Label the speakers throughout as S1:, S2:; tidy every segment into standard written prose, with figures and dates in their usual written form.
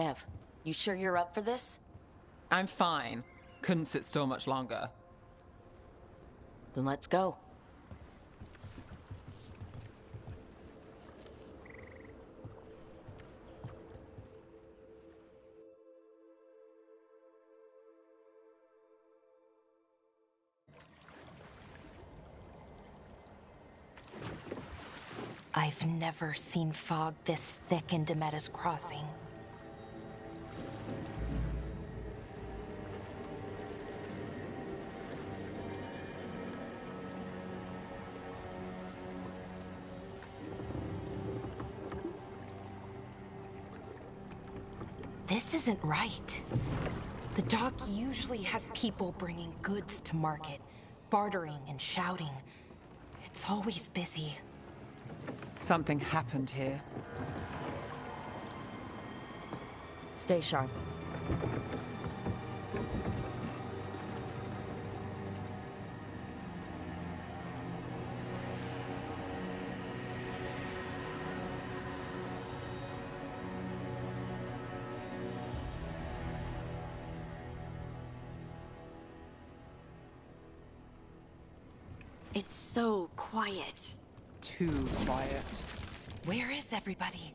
S1: Nev, you sure you're up for this?
S2: I'm fine. Couldn't sit still much longer.
S1: Then let's go.
S3: I've never seen fog this thick in Demetta's Crossing. This isn't right. The dock usually has people bringing goods to market, bartering and shouting. It's always busy.
S2: Something happened here.
S1: Stay sharp.
S4: It's so quiet.
S2: Too quiet.
S3: Where is everybody?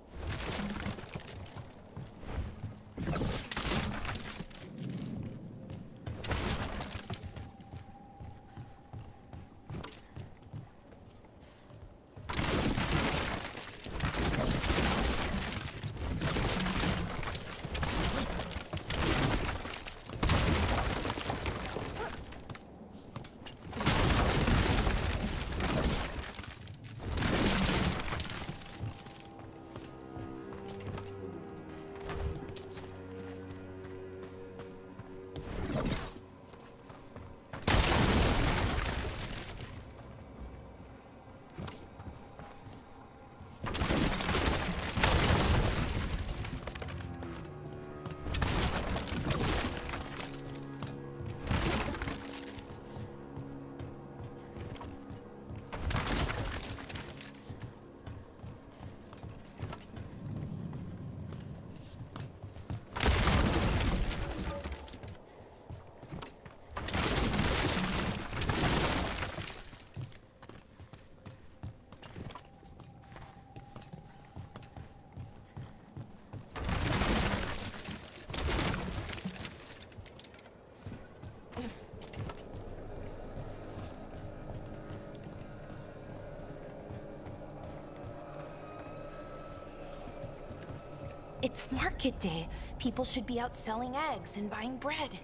S3: It's market day. People should be out selling eggs and buying bread.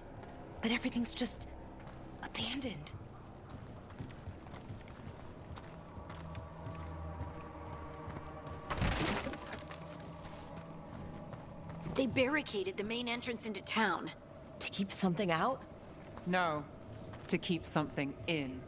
S3: But everything's just abandoned.
S4: They barricaded the main entrance into town.
S1: To keep something out?
S2: No. To keep something in.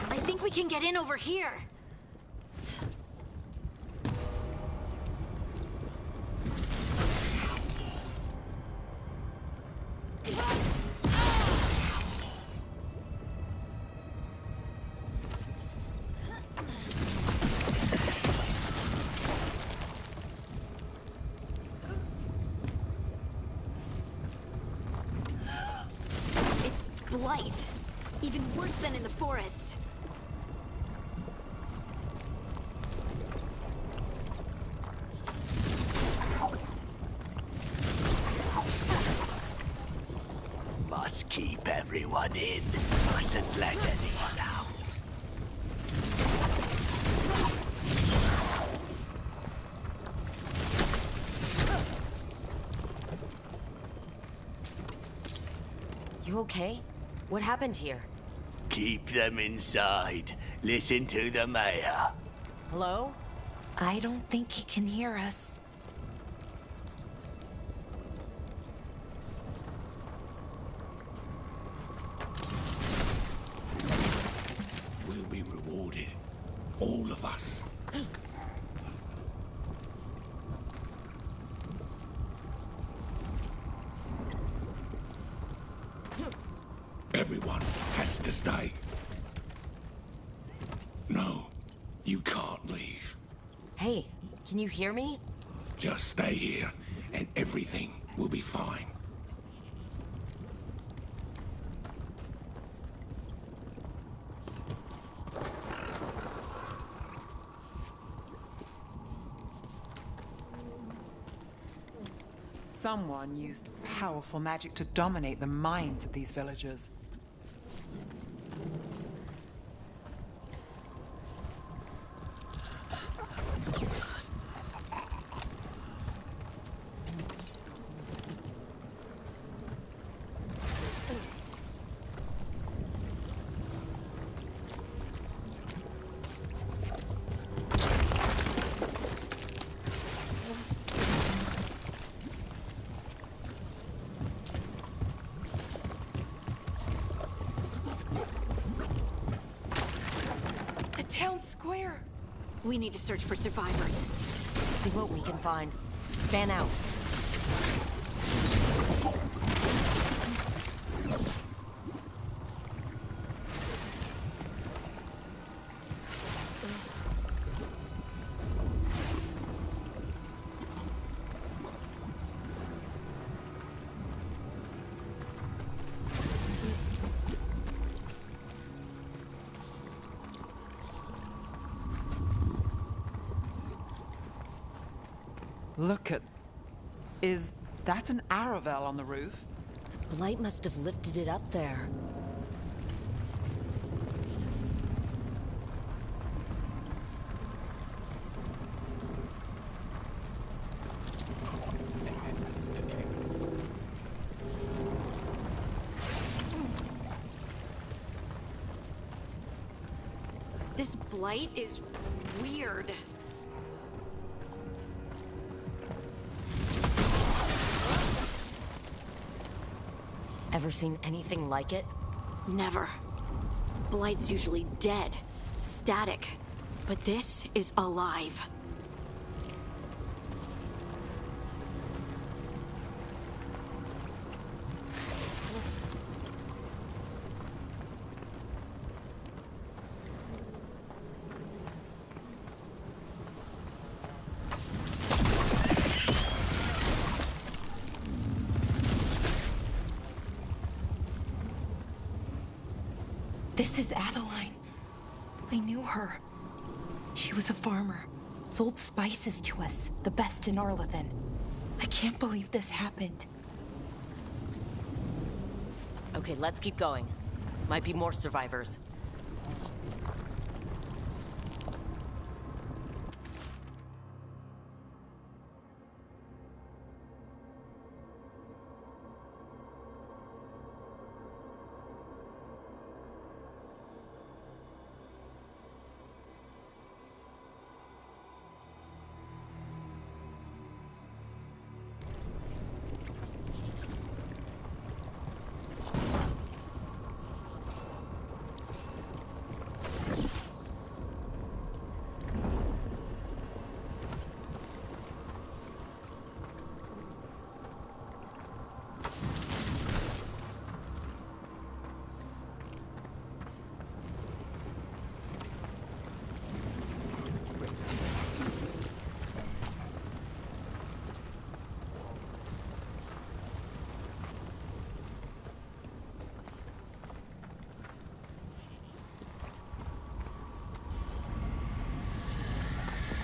S4: I think we can get in over here. It's blight. Even worse than in the forest.
S5: Must keep everyone in. Mustn't let anyone out.
S1: You okay? What happened here?
S5: Keep them inside. Listen to the mayor.
S1: Hello?
S3: I don't think he can hear us.
S6: stay. No, you can't leave.
S1: Hey, can you hear me?
S6: Just stay here, and everything will be fine.
S2: Someone used powerful magic to dominate the minds of these villagers.
S3: Town square.
S4: We need to search for survivors.
S1: See what we can find. Fan out.
S2: Look at... Is that an Aravel on the roof?
S1: The blight must have lifted it up there.
S4: This blight is weird.
S1: Ever seen anything like it?
S4: Never. Blight's usually dead, static, but this is alive.
S3: This is Adeline. I knew her. She was a farmer, sold spices to us, the best in Arlathan. I can't believe this happened.
S1: Okay, let's keep going. Might be more survivors.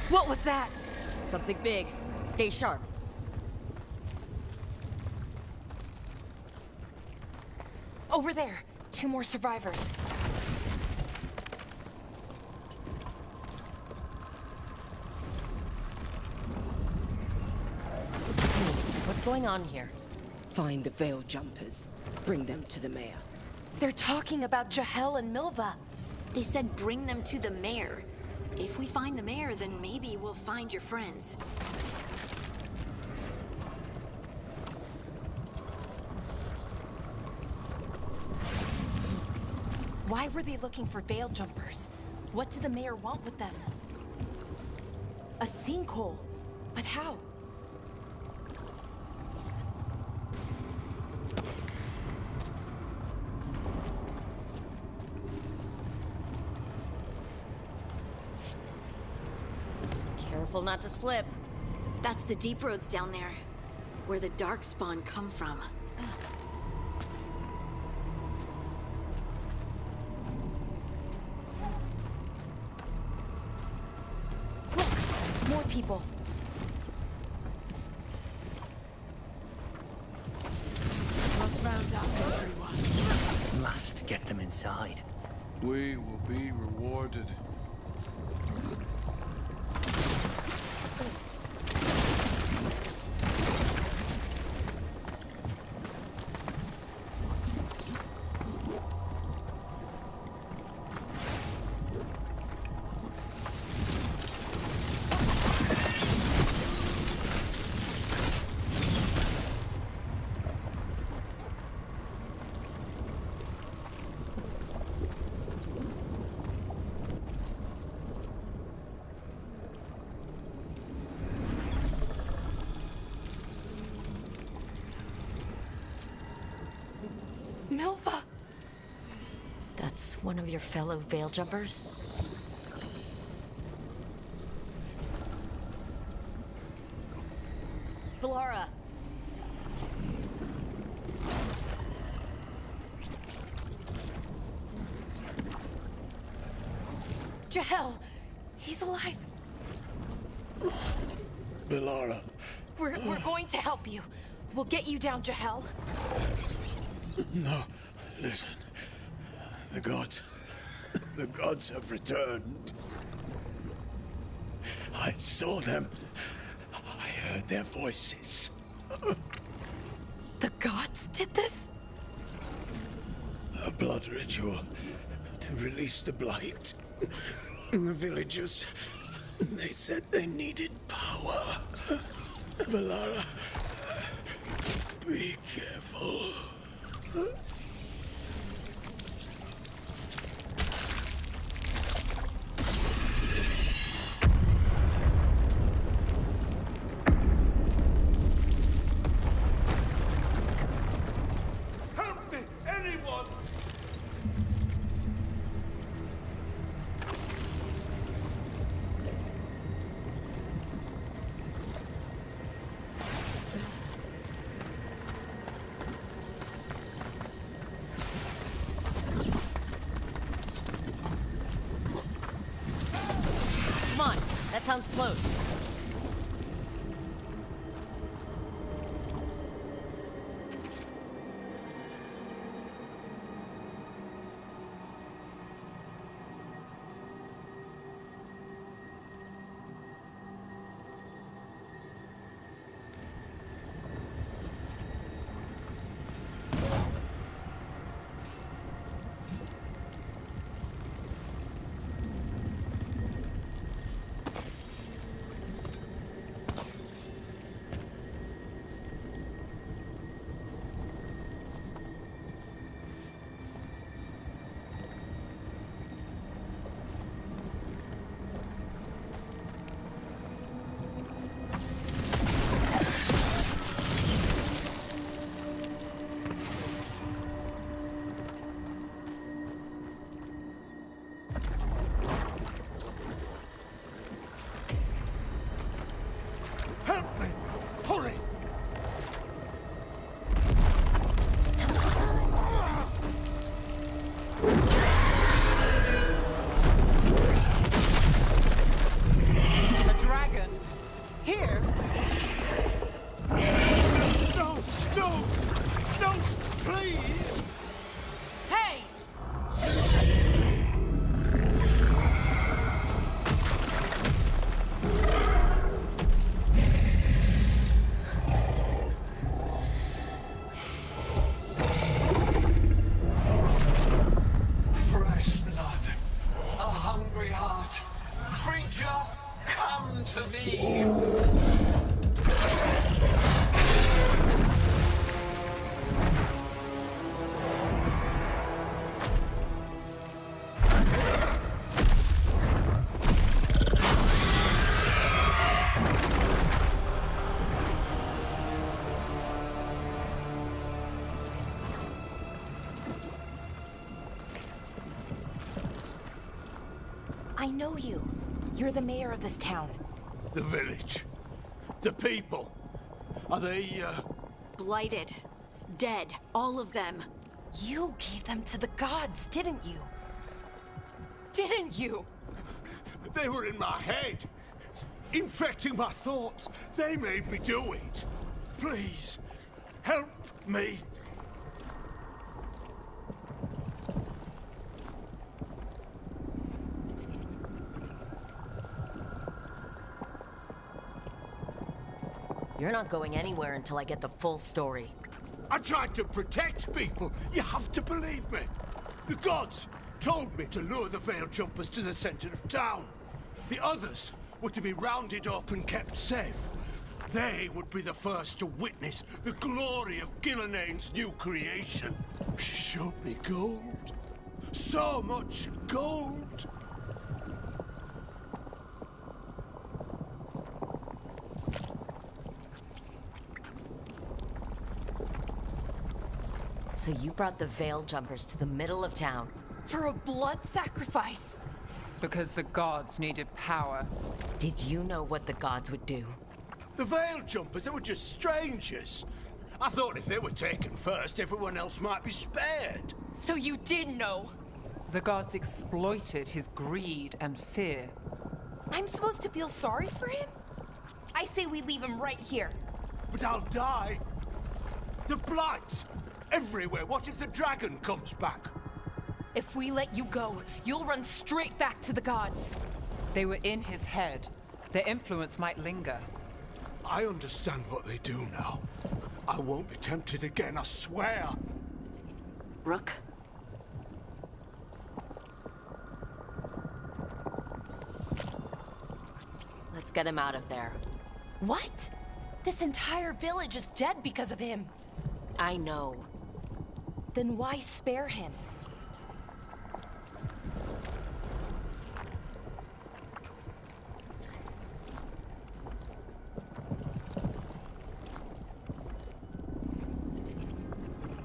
S3: What was that?
S1: Something big. Stay sharp.
S3: Over there. 2 more survivors.
S1: What's going on here?
S7: Find the veil jumpers. Bring them to the mayor.
S3: They're talking about Jahel and Milva.
S4: They said bring them to the mayor. If we find the mayor, then maybe we'll find your friends.
S3: Why were they looking for veil jumpers? What did the mayor want with them? A sinkhole. But how?
S1: Careful not to slip.
S4: That's the deep roads down there, where the Darkspawn come from.
S3: Look! More people.
S8: Must round up everyone.
S5: Must get them inside.
S9: We will be rewarded.
S3: Milva!
S1: That's one of your fellow Veil Jumpers? Laura!
S3: Jahel! He's alive!
S6: Belara.
S3: We're going to help you. We'll get you down, Jahel.
S6: No, listen. The gods have returned. I saw them. I heard their voices.
S3: The gods did this?
S6: A blood ritual to release the blight. The villagers, they said they needed power. Belara, be careful.
S9: Help me, anyone!
S1: Come on, that sounds close.
S9: Help me! Hurry!
S2: A dragon? Here?
S9: No! No! No! Please!
S1: Hey!
S10: Fresh blood, a hungry heart. Creature, come to me.
S3: I know you. You're the mayor of this town.
S9: The village. The people. Are they,
S4: Blighted. Dead. All of them.
S3: You gave them to the gods, didn't you? Didn't you?
S9: They were in my head. Infecting my thoughts. They made me do it. Please, help me.
S1: You're not going anywhere until I get the full story.
S9: I tried to protect people. You have to believe me. The gods told me to lure the Veil Jumpers to the center of town. The others were to be rounded up and kept safe. They would be the first to witness the glory of Gillenane's new creation. She showed me gold. So much gold.
S1: So you brought the Veil Jumpers to the middle of town.
S3: For a blood sacrifice.
S2: Because the gods needed power.
S1: Did you know what the gods would do?
S9: The Veil Jumpers, they were just strangers. I thought if they were taken first, everyone else might be spared.
S3: So you did know?
S2: The gods exploited his greed and fear.
S3: I'm supposed to feel sorry for him? I say we leave him right here.
S9: But I'll die. The blight. Everywhere. What if the dragon comes back?
S3: If we let you go, you'll run straight back to the gods.
S2: They were in his head. Their influence might linger.
S9: I understand what they do now. I won't be tempted again, I swear.
S1: Rook? Let's get him out of there.
S3: What? This entire village is dead because of him.
S1: I know.
S3: Then why spare him?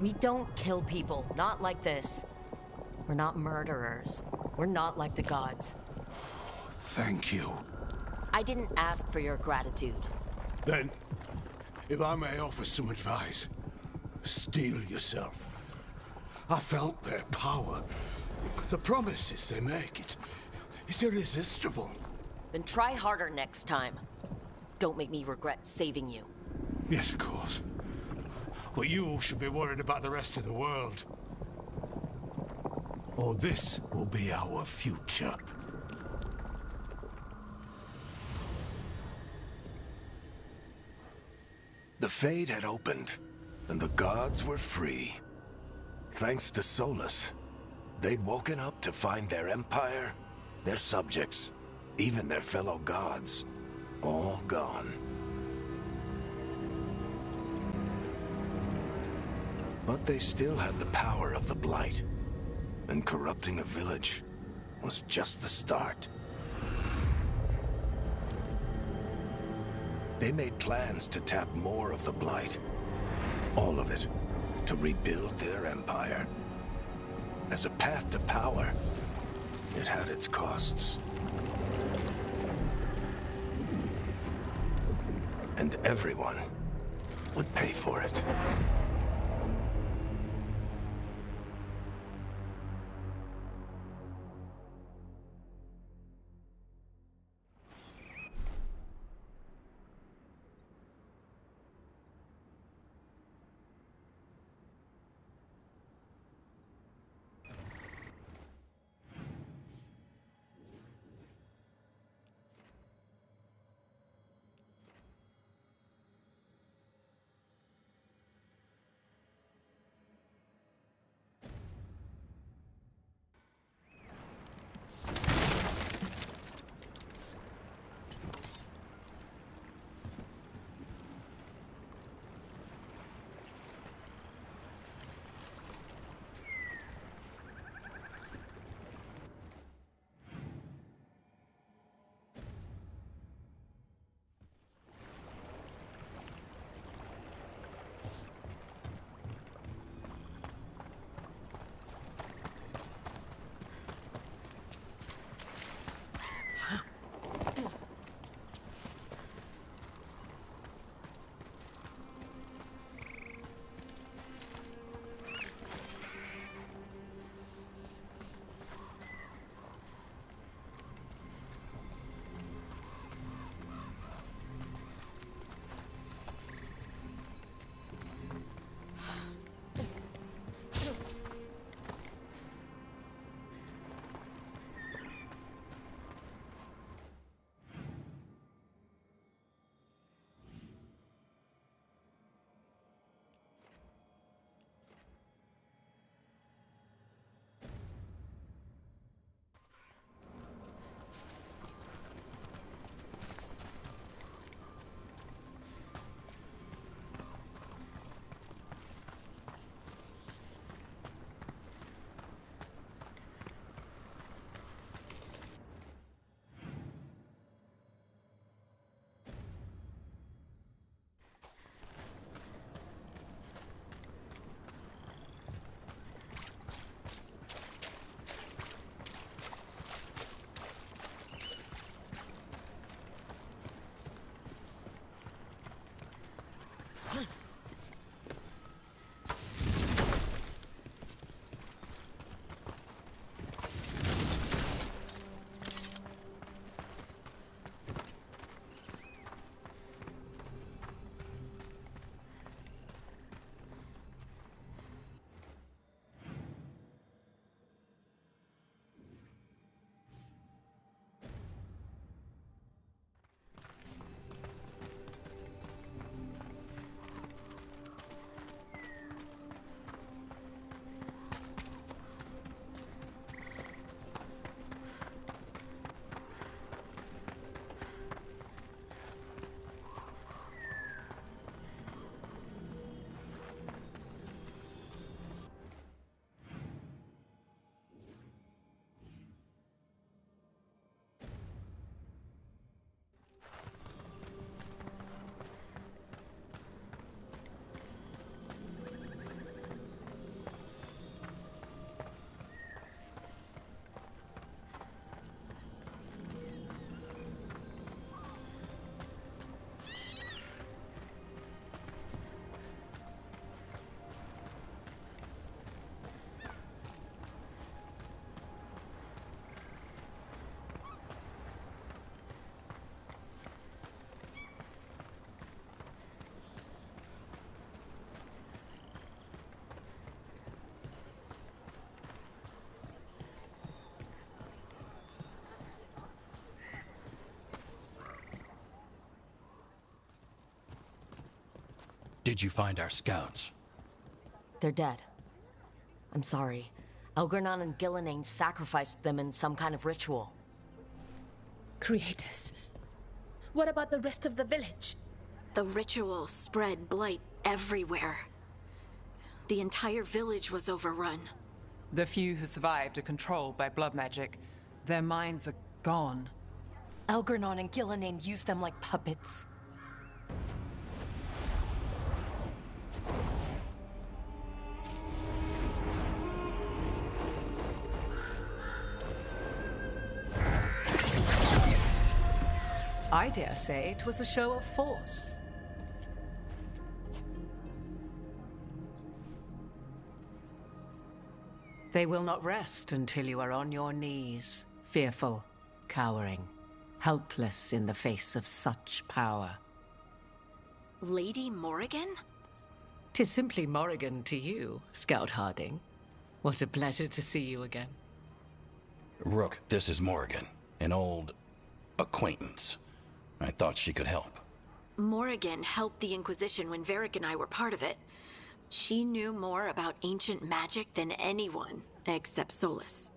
S1: We don't kill people, not like this. We're not murderers. We're not like the gods.
S9: Thank you.
S1: I didn't ask for your gratitude.
S9: Then, if I may offer some advice, steel yourself. I felt their power. The promises they make, it's irresistible.
S1: Then try harder next time. Don't make me regret saving you.
S9: Yes, of course. But you should be worried about the rest of the world. Or this will be our future.
S5: The Fade had opened, and the gods were free. Thanks to Solus, they'd woken up to find their empire, their subjects, even their fellow gods, all gone. But they still had the power of the Blight, and corrupting a village was just the start. They made plans to tap more of the Blight, all of it, to rebuild their empire. As a path to power, it had its costs. And everyone would pay for it.
S11: did you find our scouts?
S1: They're dead. I'm sorry. Elgernon and Gillenane sacrificed them in some kind of ritual.
S3: Creators. What about the rest of the village?
S4: The ritual spread blight everywhere. The entire village was overrun.
S2: The few who survived are controlled by blood magic. Their minds are gone.
S3: Elgernon and Gillenane used them like puppets.
S8: I dare say it was a show of force. They will not rest until you are on your knees, fearful, cowering, helpless in the face of such power.
S4: Lady Morrigan?
S8: 'Tis simply Morrigan to you, Scout Harding. What a pleasure to see you again.
S11: Rook, this is Morrigan, an old acquaintance. I thought she could help.
S4: Morrigan helped the Inquisition when Varric and I were part of it. She knew more about ancient magic than anyone, except Solus.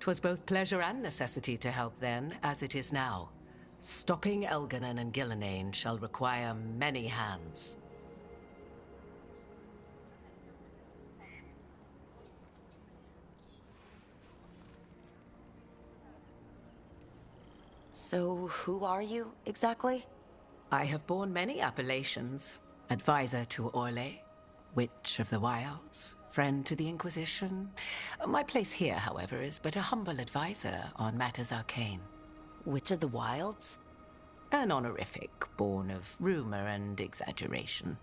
S8: 'Twas both pleasure and necessity to help then, as it is now. Stopping Elgernon and Gillenane shall require many hands.
S1: So, who are you, exactly?
S8: I have borne many appellations. Advisor to Orlais, Witch of the Wilds, friend to the Inquisition. My place here, however, is but a humble advisor on matters arcane.
S1: Witch of the Wilds?
S8: An honorific born of rumor and exaggeration.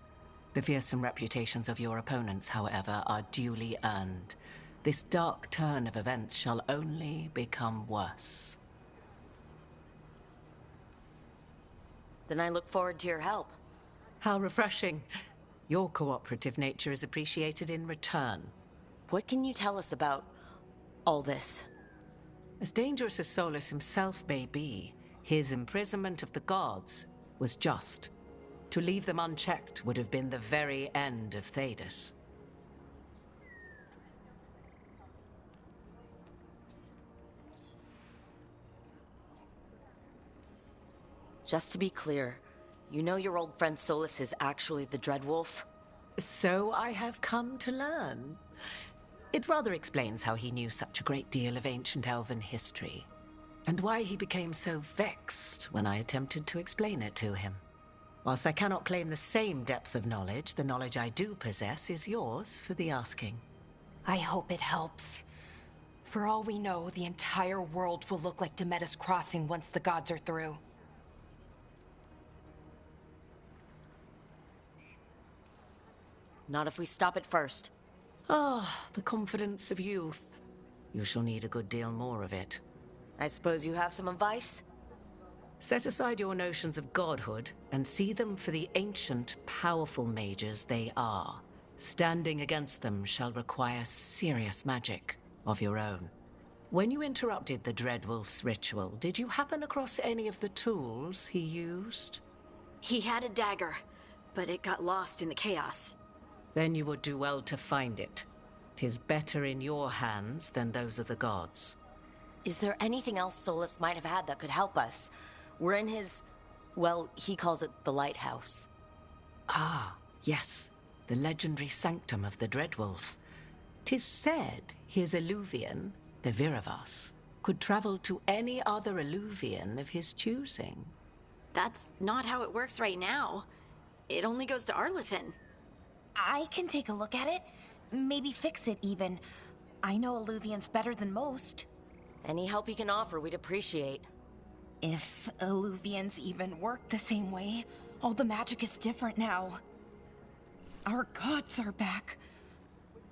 S8: The fearsome reputations of your opponents, however, are duly earned. This dark turn of events shall only become worse.
S1: Then I look forward to your help.
S8: How refreshing. Your cooperative nature is appreciated in return.
S1: What can you tell us about all this?
S8: As dangerous as Solus himself may be, his imprisonment of the gods was just. To leave them unchecked would have been the very end of Thedas.
S1: Just to be clear, you know your old friend Solus is actually the Dreadwolf?
S8: So I have come to learn. It rather explains how he knew such a great deal of ancient elven history, and why he became so vexed when I attempted to explain it to him. Whilst I cannot claim the same depth of knowledge, the knowledge I do possess is yours for the asking.
S3: I hope it helps. For all we know, the entire world will look like Demetus Crossing once the gods are through.
S1: Not if we stop it first.
S8: Ah, the confidence of youth. You shall need a good deal more of it.
S1: I suppose you have some advice?
S8: Set aside your notions of godhood and see them for the ancient, powerful mages they are. Standing against them shall require serious magic of your own. When you interrupted the Dreadwolf's ritual, did you happen across any of the tools he used?
S4: He had a dagger, but it got lost in the chaos.
S8: Then you would do well to find it. 'Tis better in your hands than those of the gods.
S1: Is there anything else Solus might have had that could help us? We're in his... well, he calls it the lighthouse.
S8: Ah, yes. The legendary sanctum of the Dreadwolf. 'Tis said his Illuvian, the Viravas, could travel to any other Illuvian of his choosing.
S4: That's not how it works right now. It only goes to Arlethan.
S3: I can take a look at it. Maybe fix it, even. I know Illuvians better than most.
S1: Any help you can offer, we'd appreciate.
S3: If Illuvians even work the same way, all the magic is different now. Our gods are back.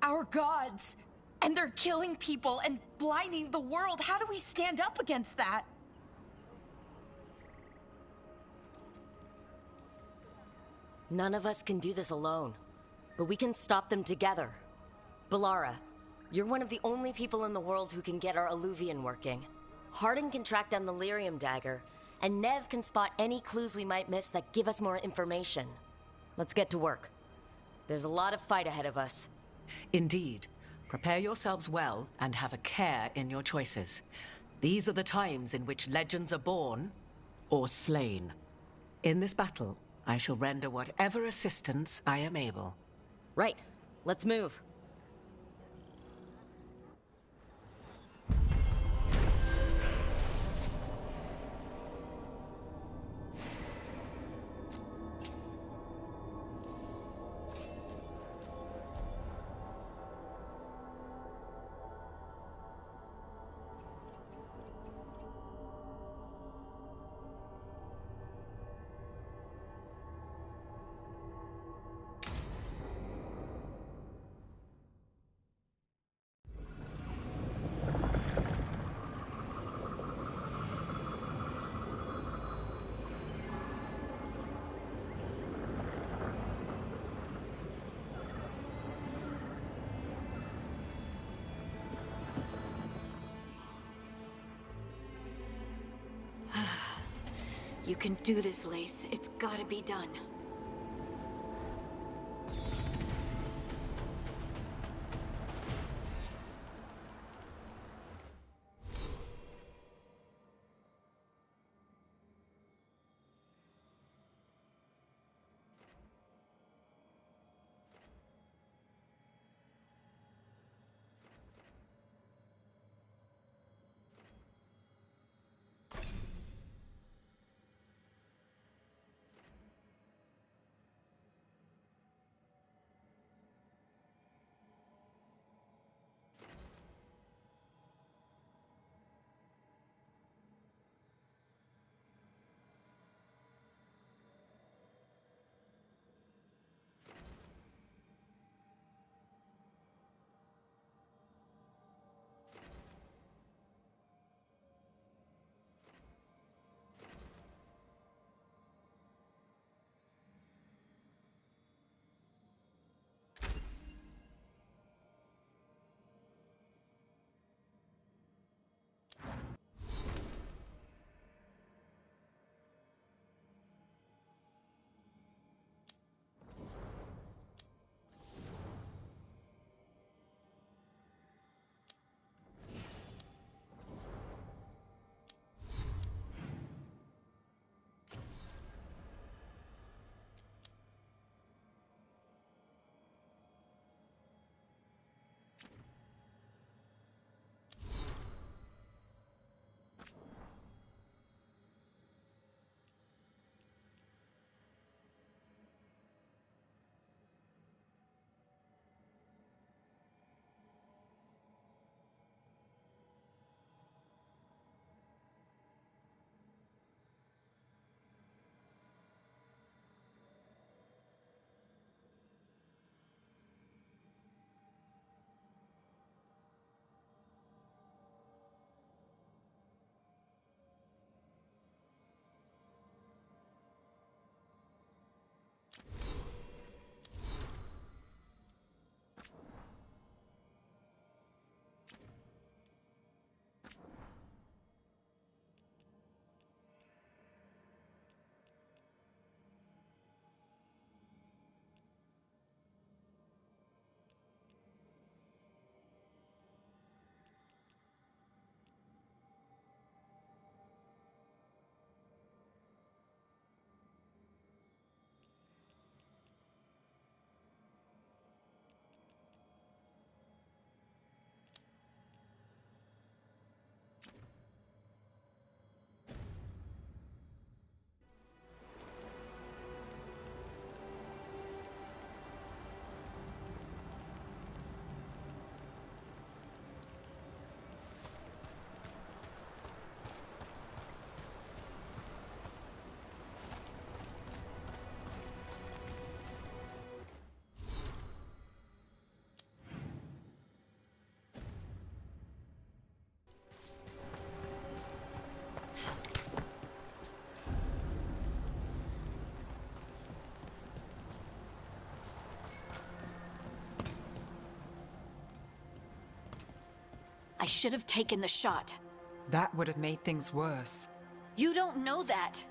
S3: Our gods! And they're killing people and blinding the world. How do we stand up against that?
S1: None of us can do this alone. But we can stop them together. Balara, you're one of the only people in the world who can get our Illuvian working. Harding can track down the Lyrium dagger, and Nev can spot any clues we might miss that give us more information. Let's get to work. There's a lot of fight ahead of us.
S8: Indeed. Prepare yourselves well and have a care in your choices. These are the times in which legends are born or slain. In this battle, I shall render whatever assistance I am able.
S1: Right. Let's move.
S4: You can do this, Lace. It's gotta be done. I should have taken the shot.
S2: That would have made things worse.
S4: You don't know that.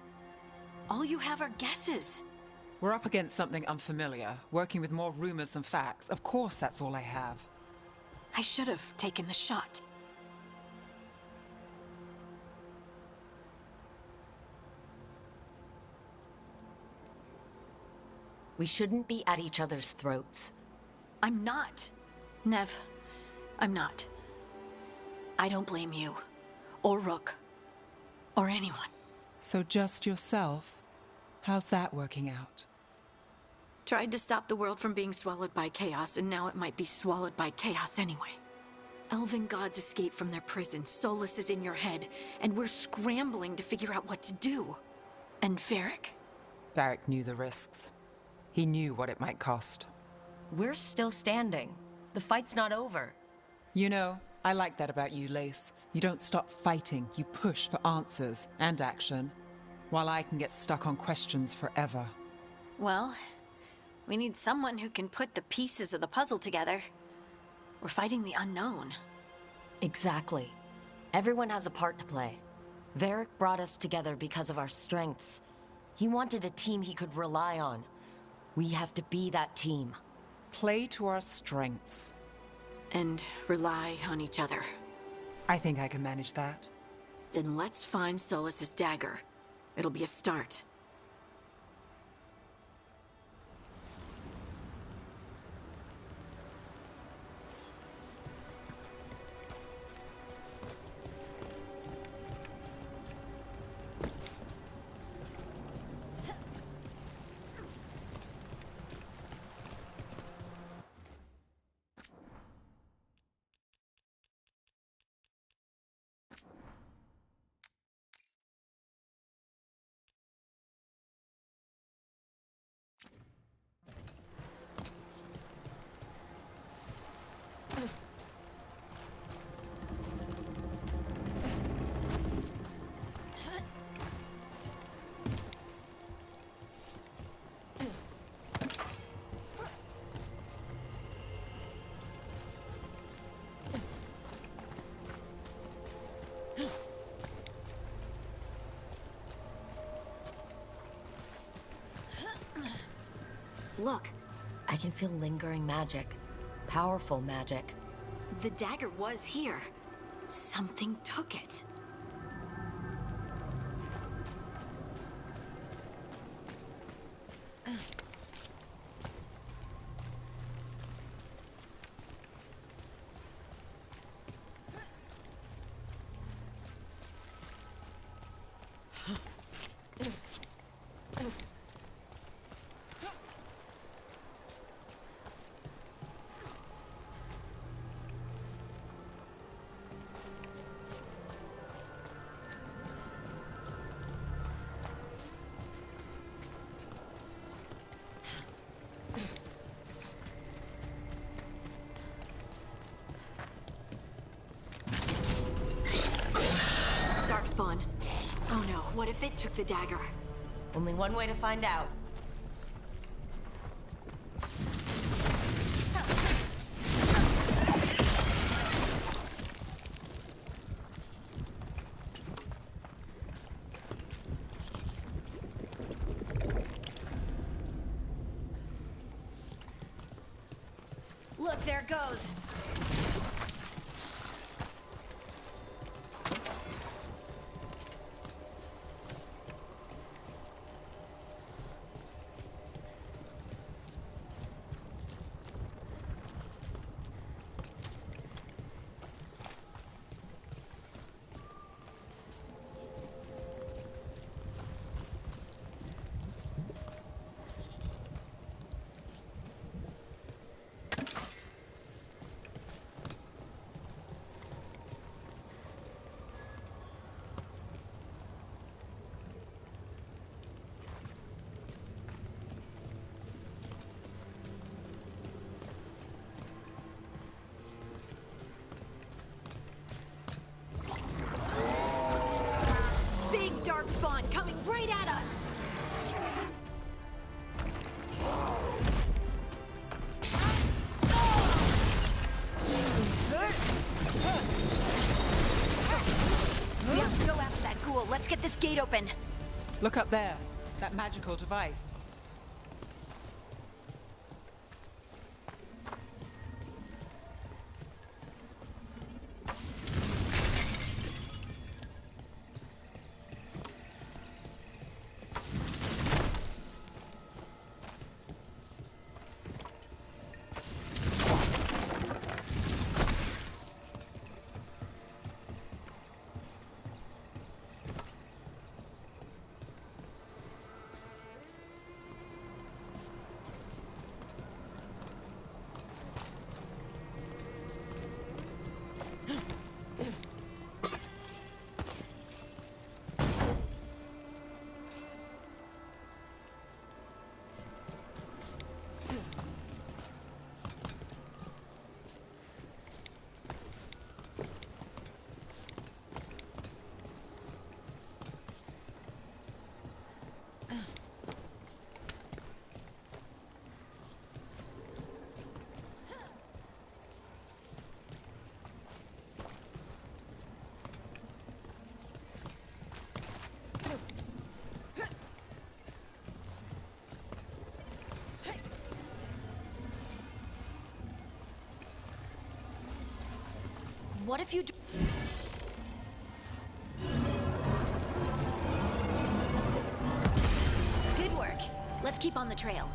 S4: All you have are guesses.
S2: We're up against something unfamiliar, working with more rumors than facts. Of course that's all I have.
S4: I should have taken the shot.
S1: We shouldn't be at each other's throats.
S4: I'm not. Nev, I'm not. I don't blame you, or Rook, or anyone.
S2: So just yourself? How's that working out?
S4: Tried to stop the world from being swallowed by chaos, and now it might be swallowed by chaos anyway. Elven gods escaped from their prison, Solus is in your head, and we're scrambling to figure out what to do. And Varric?
S2: Varric knew the risks. He knew what it might cost.
S1: We're still standing. The fight's not over.
S2: You know, I like that about you, Lace. You don't stop fighting, you push for answers and action, while I can get stuck on questions forever.
S4: Well, we need someone who can put the pieces of the puzzle together. We're fighting the unknown.
S1: Exactly. Everyone has a part to play. Varric brought us together because of our strengths. He wanted a team he could rely on. We have to be that team.
S2: Play to our strengths.
S4: And rely on each other.
S2: I think I can manage that.
S4: Then let's find Solus's dagger. It'll be a start. Look.
S1: I can feel lingering magic. Powerful magic.
S4: The dagger was here. Something took it. Darkspawn. Oh no, what if it took the dagger?
S1: Only one way to find out.
S4: Look, there it goes. Darkspawn coming right at us! We have to go after that ghoul. Let's get this gate open.
S2: Look up there. That magical device.
S4: What if you... Good work. Let's keep on the trail.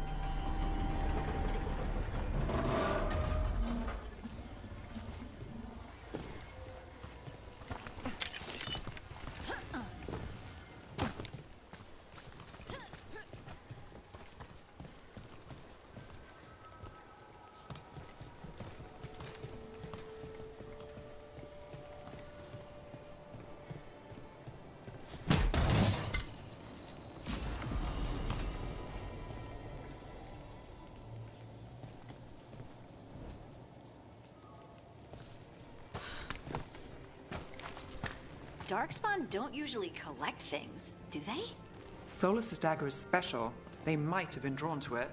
S4: Darkspawn don't usually collect things, do they?
S2: Solus's dagger is special. They might have been drawn to it.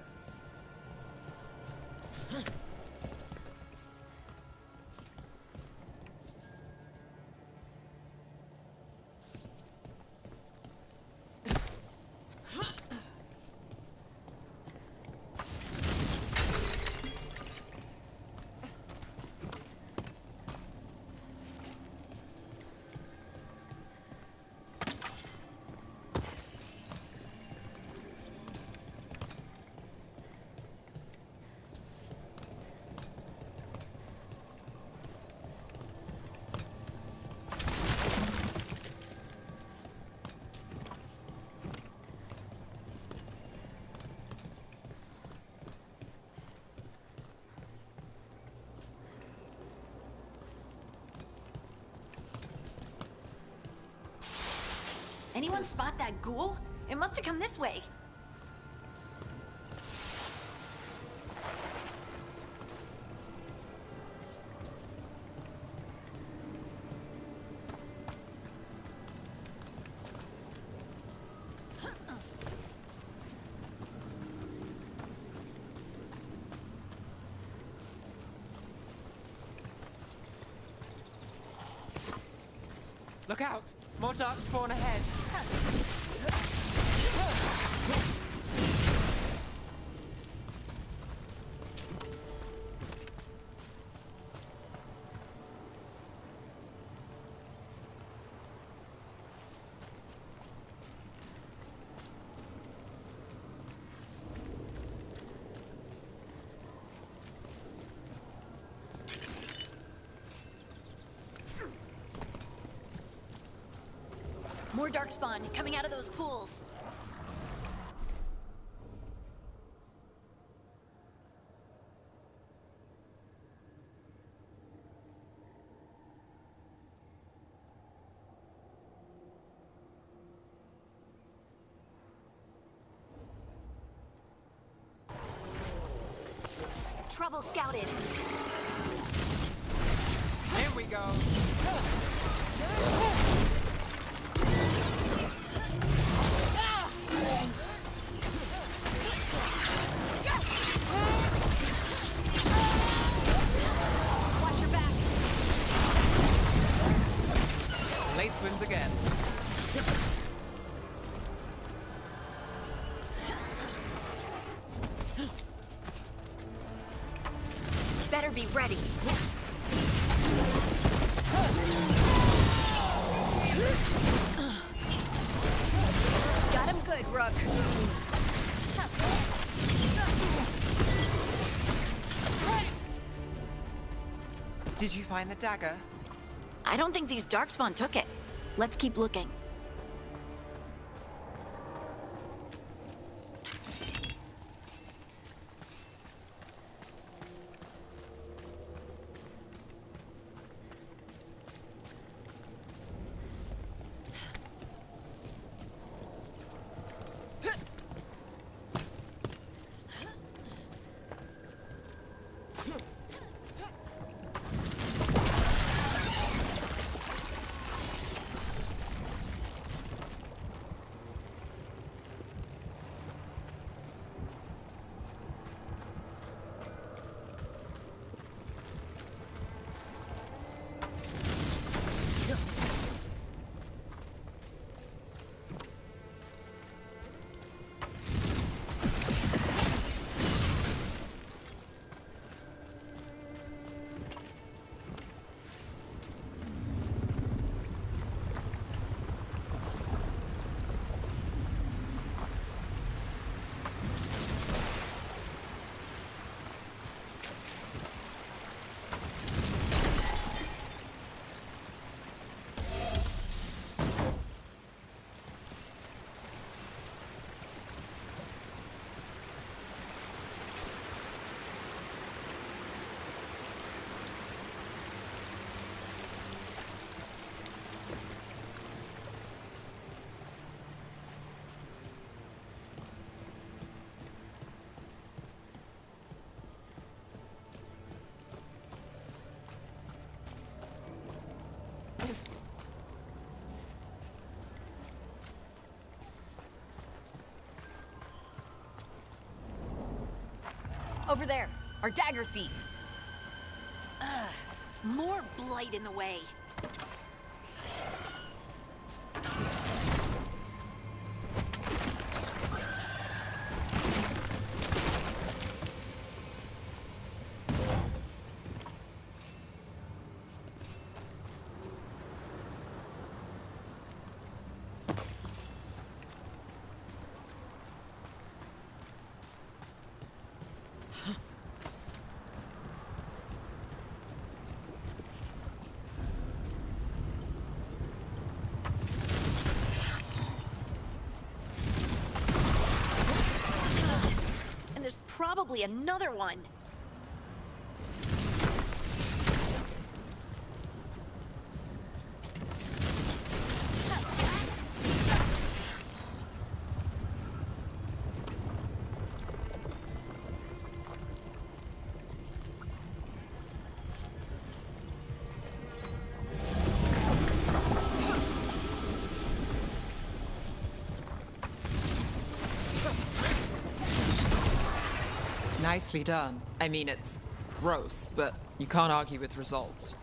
S4: Anyone spot that ghoul? It must have come this way.
S2: Look out! More dark spawn ahead!
S4: More darkspawn coming out of those pools. Trouble scouted.
S2: Here we go.
S4: Watch your back.
S2: Lace wins again.
S4: Better be ready. Got him good, Rook.
S2: Did you find the dagger?
S4: I don't think these darkspawn took it. Let's keep looking.
S12: Over there, our dagger thief.
S4: More blight in the way. There's probably another one.
S2: Nicely done. I mean, it's gross, but you can't argue with results.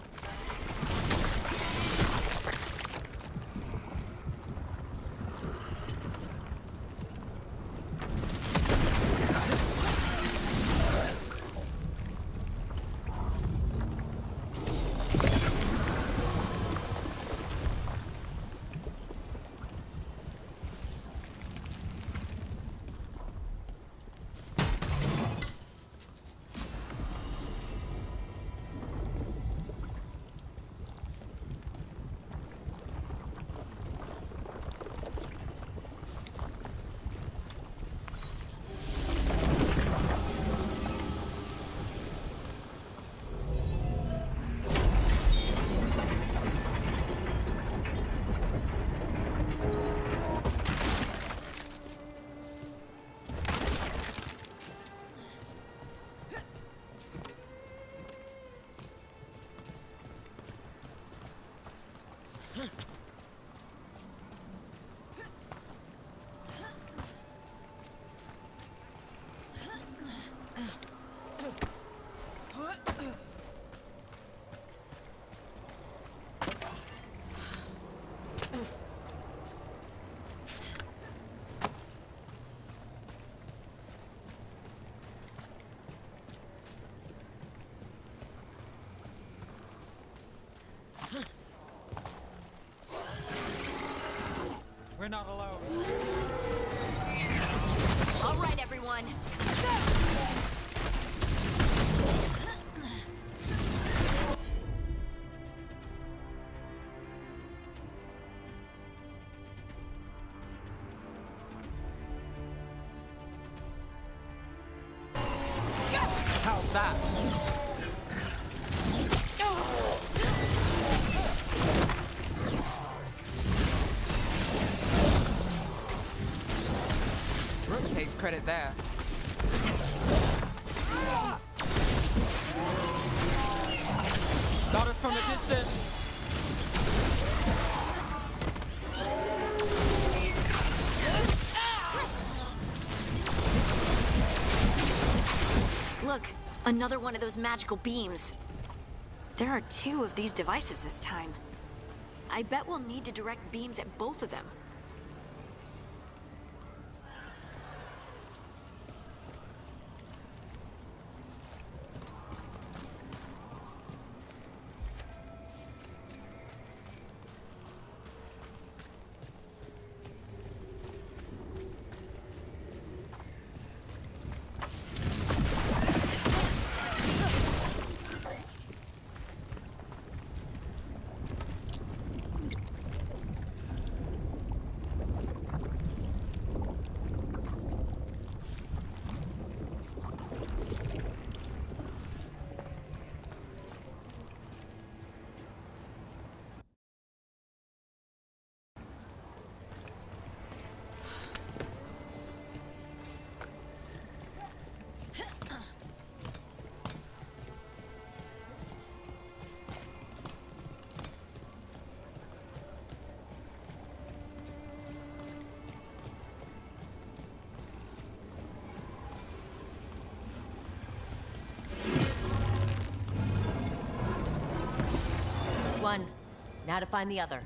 S2: We're not alone.
S4: All right, everyone.
S2: How's that? Rook takes credit there. Got us from a distance.
S4: Look, another one of those magical beams. There are 2 of these devices this time. I bet we'll need to direct beams at both of them.
S1: one. Now to find the other.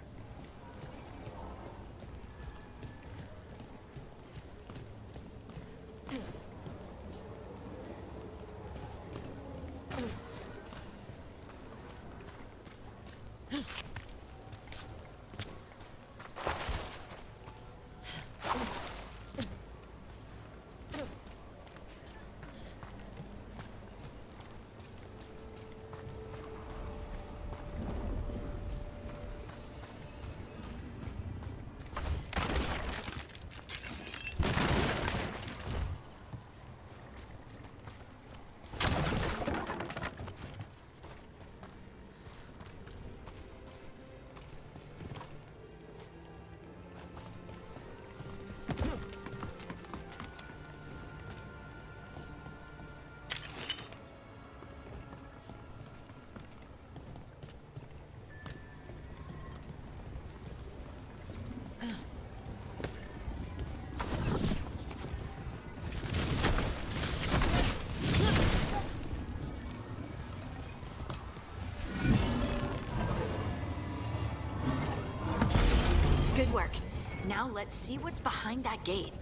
S4: Good work. Now let's see what's behind that gate.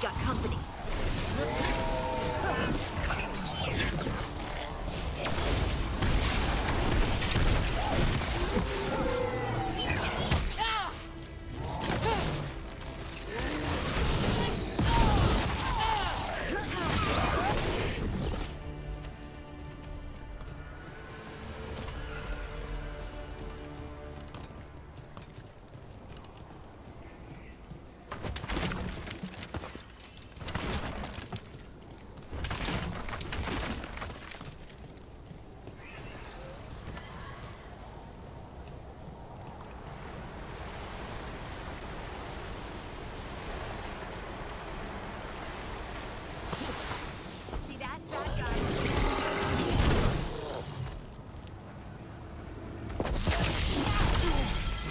S4: got company.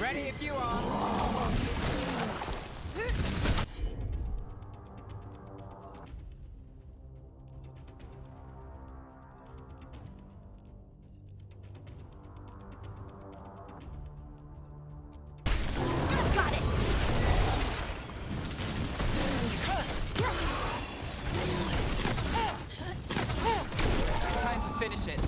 S2: Ready if you are.
S4: Got it!
S2: Time to finish it.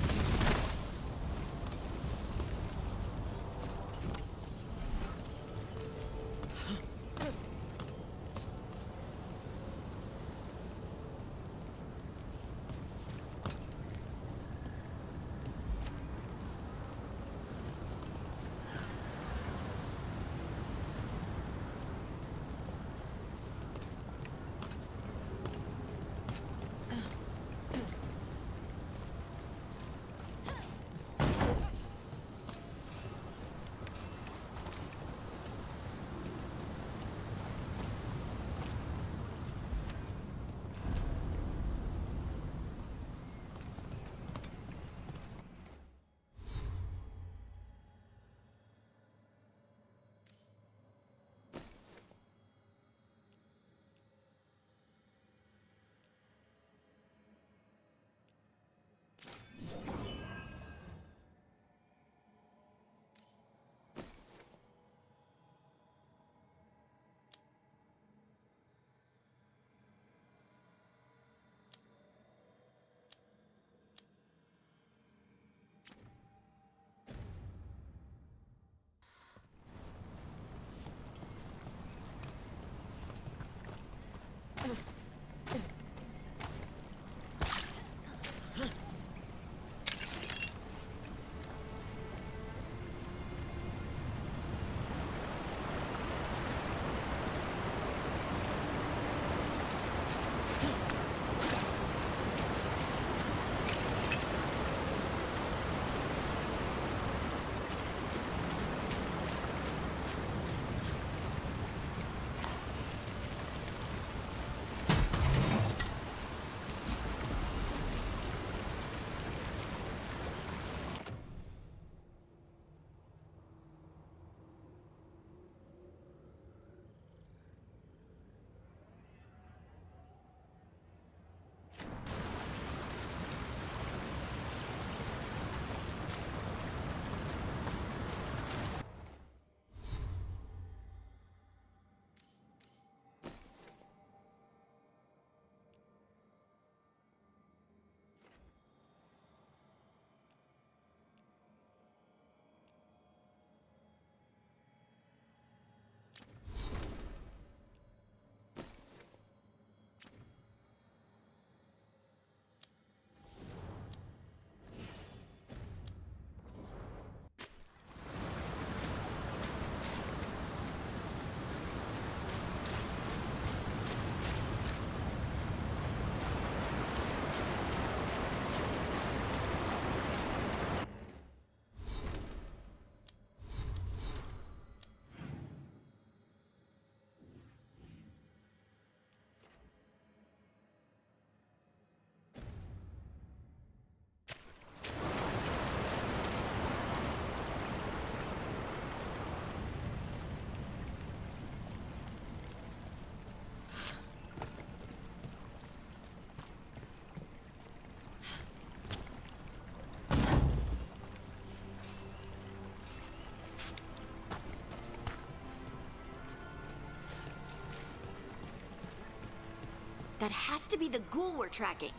S12: That has to be the ghoul we're tracking.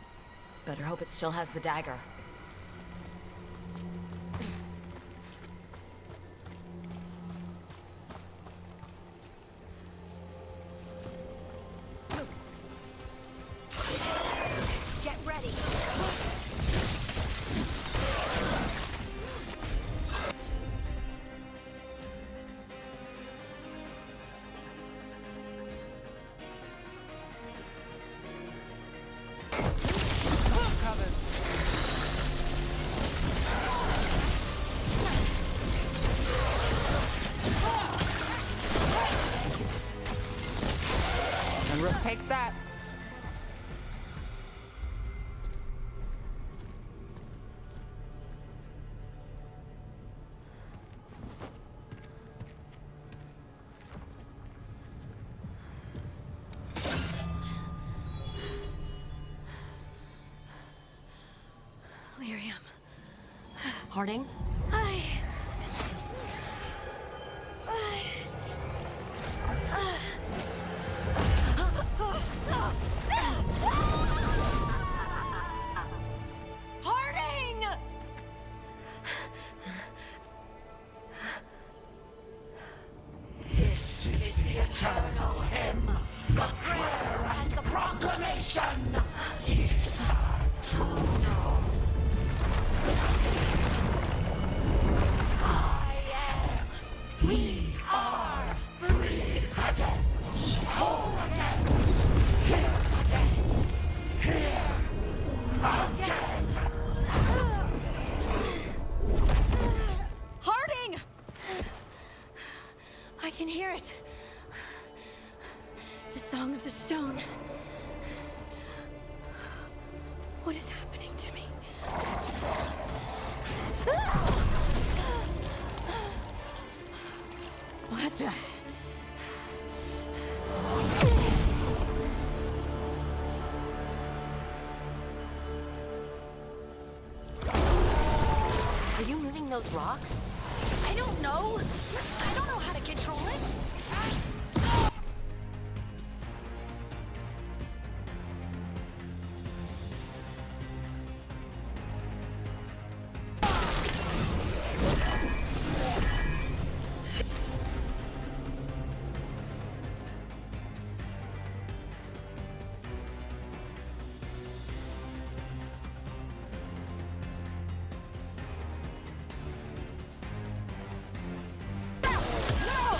S1: Better hope it still has the dagger.
S12: Get ready.
S2: And Rook takes that.
S12: Lyrium.
S1: Harding?
S12: Harding!
S10: This is the eternal hymn, the prayer and the proclamation. Isa Tuno. I am. We are free again. Whole again. Here again. Here again.
S12: Harding! I can hear it. The Song of the Stone. What is happening to me? What the?
S1: Are you moving those rocks?
S12: I don't know. I don't know how to control it.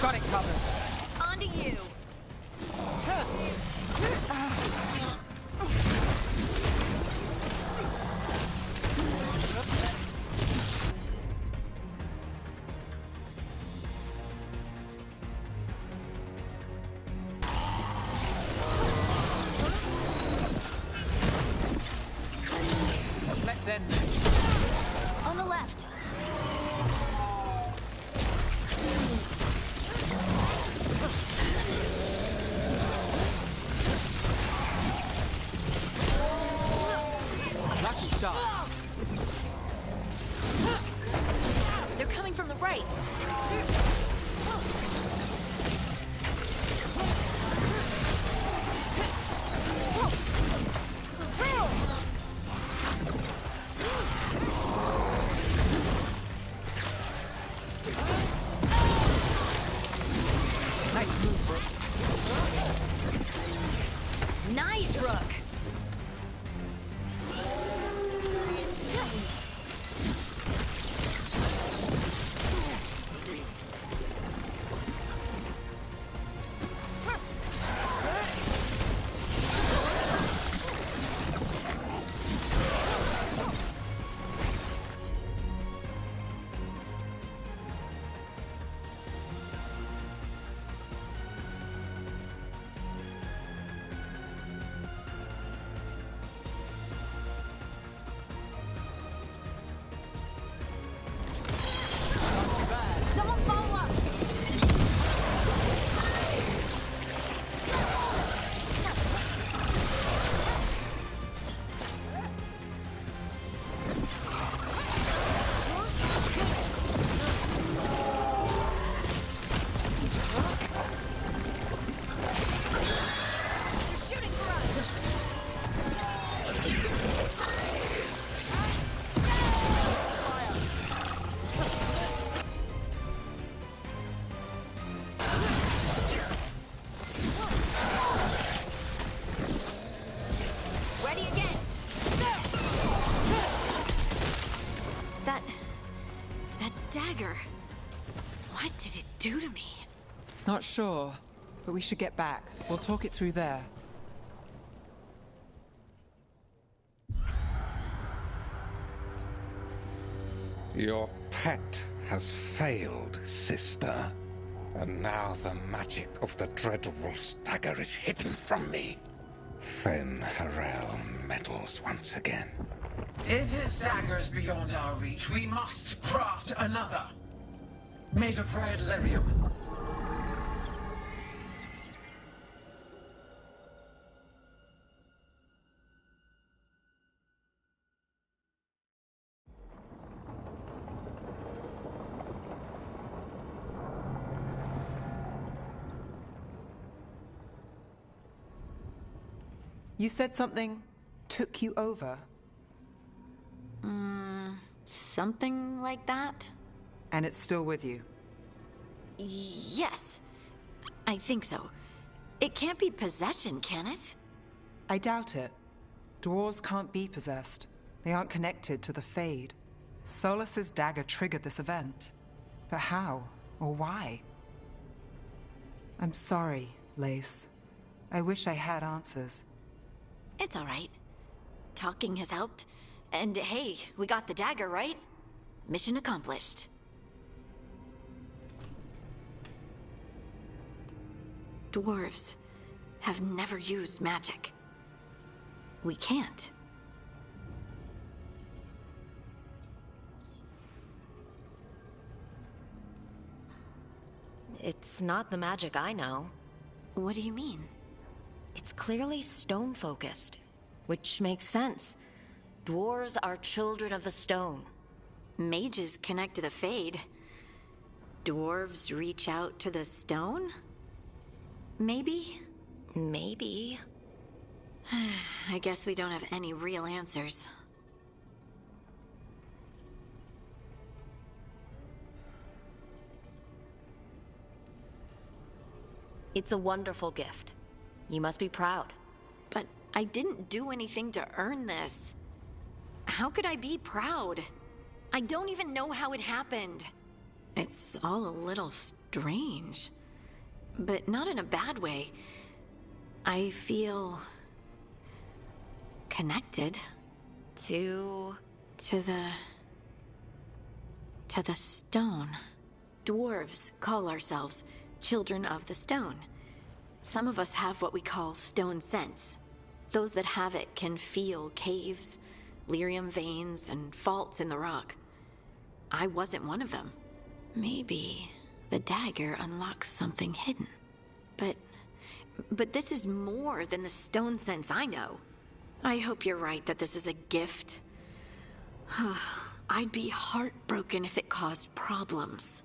S2: Got it covered.
S12: On to you.
S2: Let's end this.
S12: On the left.
S2: Lucky shot.
S12: They're coming from the right.
S2: Nice move, Brooke.
S12: Nice, Rook.
S4: dagger. What did it do to me?
S2: Not sure, but we should get back. We'll talk it through there.
S13: Your pet has failed, sister. And now the magic of the Dreadwolf's dagger is hidden from me. Fen Harel meddles once again.
S10: If his dagger's beyond our reach, we must craft another. Made of red lyrium.
S2: You said something took you over.
S4: Something like that?
S2: And it's still with you?
S4: Yes. I think so. It can't be possession, can it?
S2: I doubt it. Dwarves can't be possessed. They aren't connected to the Fade. Solus's dagger triggered this event. But how? Or why? I'm sorry, Lace. I wish I had answers.
S4: It's all right. Talking has helped. And hey, we got the dagger, right? Mission accomplished. Dwarves have never used magic. We can't.
S1: It's not the magic I know.
S4: What do you mean?
S1: It's clearly stone-focused, which makes sense. Dwarves are children of the stone.
S4: Mages connect to the Fade. Dwarves reach out to the stone? Maybe?
S1: Maybe.
S4: I guess we don't have any real answers.
S1: It's a wonderful gift. You must be proud.
S4: But I didn't do anything to earn this. How could I be proud? I don't even know how it happened. It's all a little strange. But not in a bad way. I feel... connected.
S1: To
S4: the stone. Dwarves call ourselves children of the stone. Some of us have what we call stone sense. Those that have it can feel caves, lyrium veins, and faults in the rock. I wasn't one of them. Maybe the dagger unlocks something hidden. But this is more than the stone sense I know. I hope you're right that this is a gift. I'd be heartbroken if it caused problems.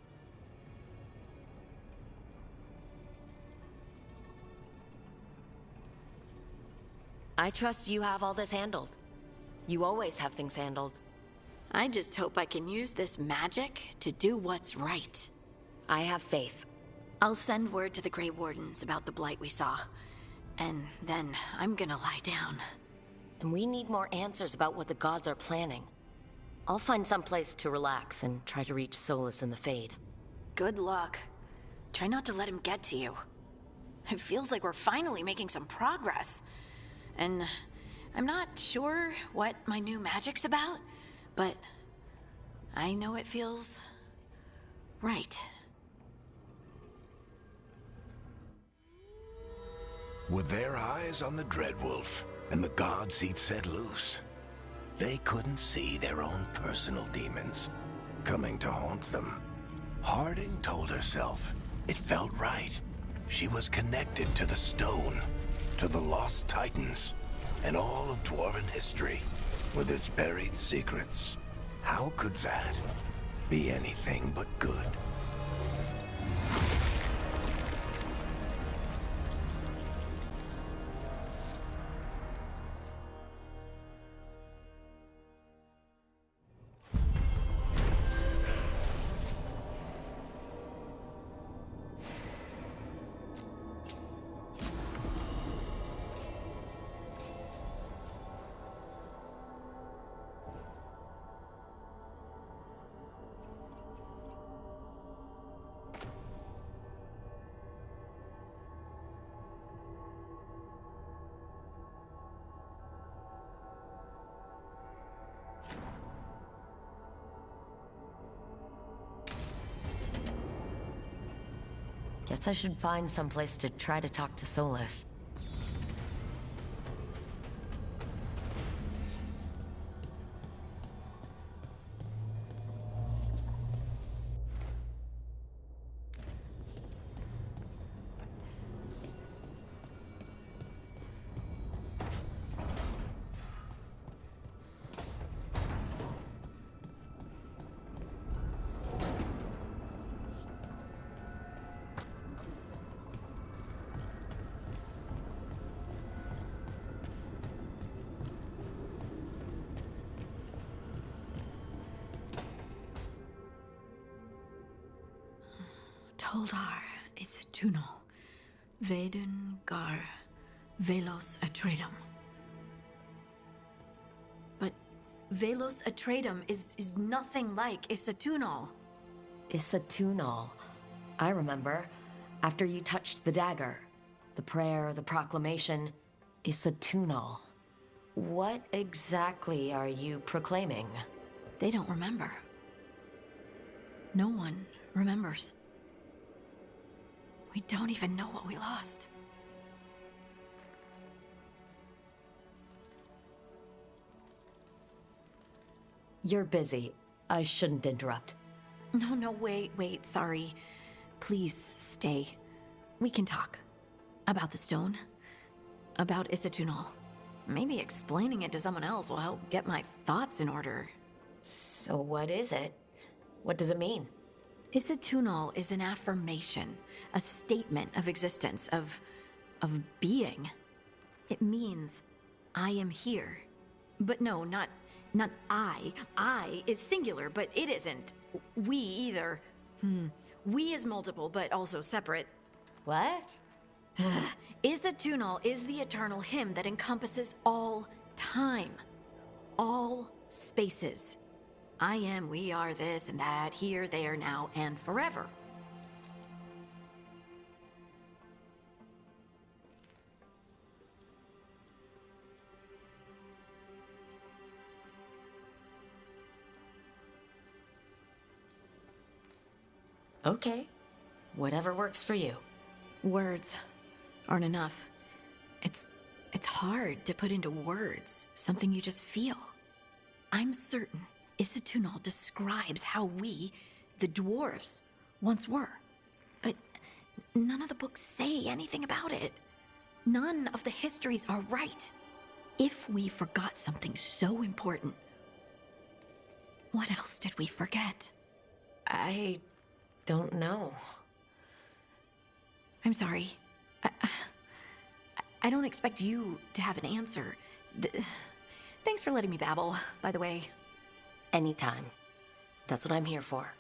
S1: I trust you have all this handled. You always have things handled.
S4: I just hope I can use this magic to do what's right.
S1: I have faith.
S4: I'll send word to the Grey Wardens about the blight we saw. And then I'm gonna lie down.
S1: And we need more answers about what the gods are planning. I'll find some place to relax and try to reach Solus in the Fade.
S4: Good luck. Try not to let him get to you. It feels like we're finally making some progress. And I'm not sure what my new magic's about, but I know it feels right.
S5: With their eyes on the Dreadwolf and the gods he'd set loose, they couldn't see their own personal demons coming to haunt them. Harding told herself it felt right. She was connected to the stone, to the lost titans, and all of Dwarven history, with its buried secrets. How could that be anything but good?
S1: Perhaps I should find someplace to try to talk to Solus.
S4: Toldar, it's a Tunal. Vedun gar velos atredum. But velos atredum is nothing like Isatunal.
S1: Isatunal. I remember. After you touched the dagger. The prayer, the proclamation. Isatunal. What exactly are you proclaiming?
S4: They don't remember. No one remembers. We don't even know what we lost.
S1: You're busy. I shouldn't interrupt.
S4: No, wait, sorry. Please stay. We can talk. About the stone. About Isatunal. Maybe explaining it to someone else will help get my thoughts in order.
S1: So what is it? What does it mean?
S4: Isatunal is an affirmation, a statement of existence, of being. It means, I am here. But no, not I. I is singular, but it isn't. We either. We is multiple, but also separate.
S1: What?
S4: Isatunal is the eternal hymn that encompasses all time. All spaces. I am, we are, this and that, here, there, now, and forever.
S1: Okay. Whatever works for you.
S4: Words aren't enough. It's hard to put into words something you just feel. I'm certain Isatunal describes how we, the dwarves, once were. But none of the books say anything about it. None of the histories are right. If we forgot something so important, what else did we forget?
S1: I don't know.
S4: I'm sorry. I don't expect you to have an answer. Thanks for letting me babble, by the way.
S1: Anytime. That's what I'm here for.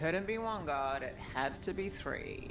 S2: couldn't be one god, it had to be three.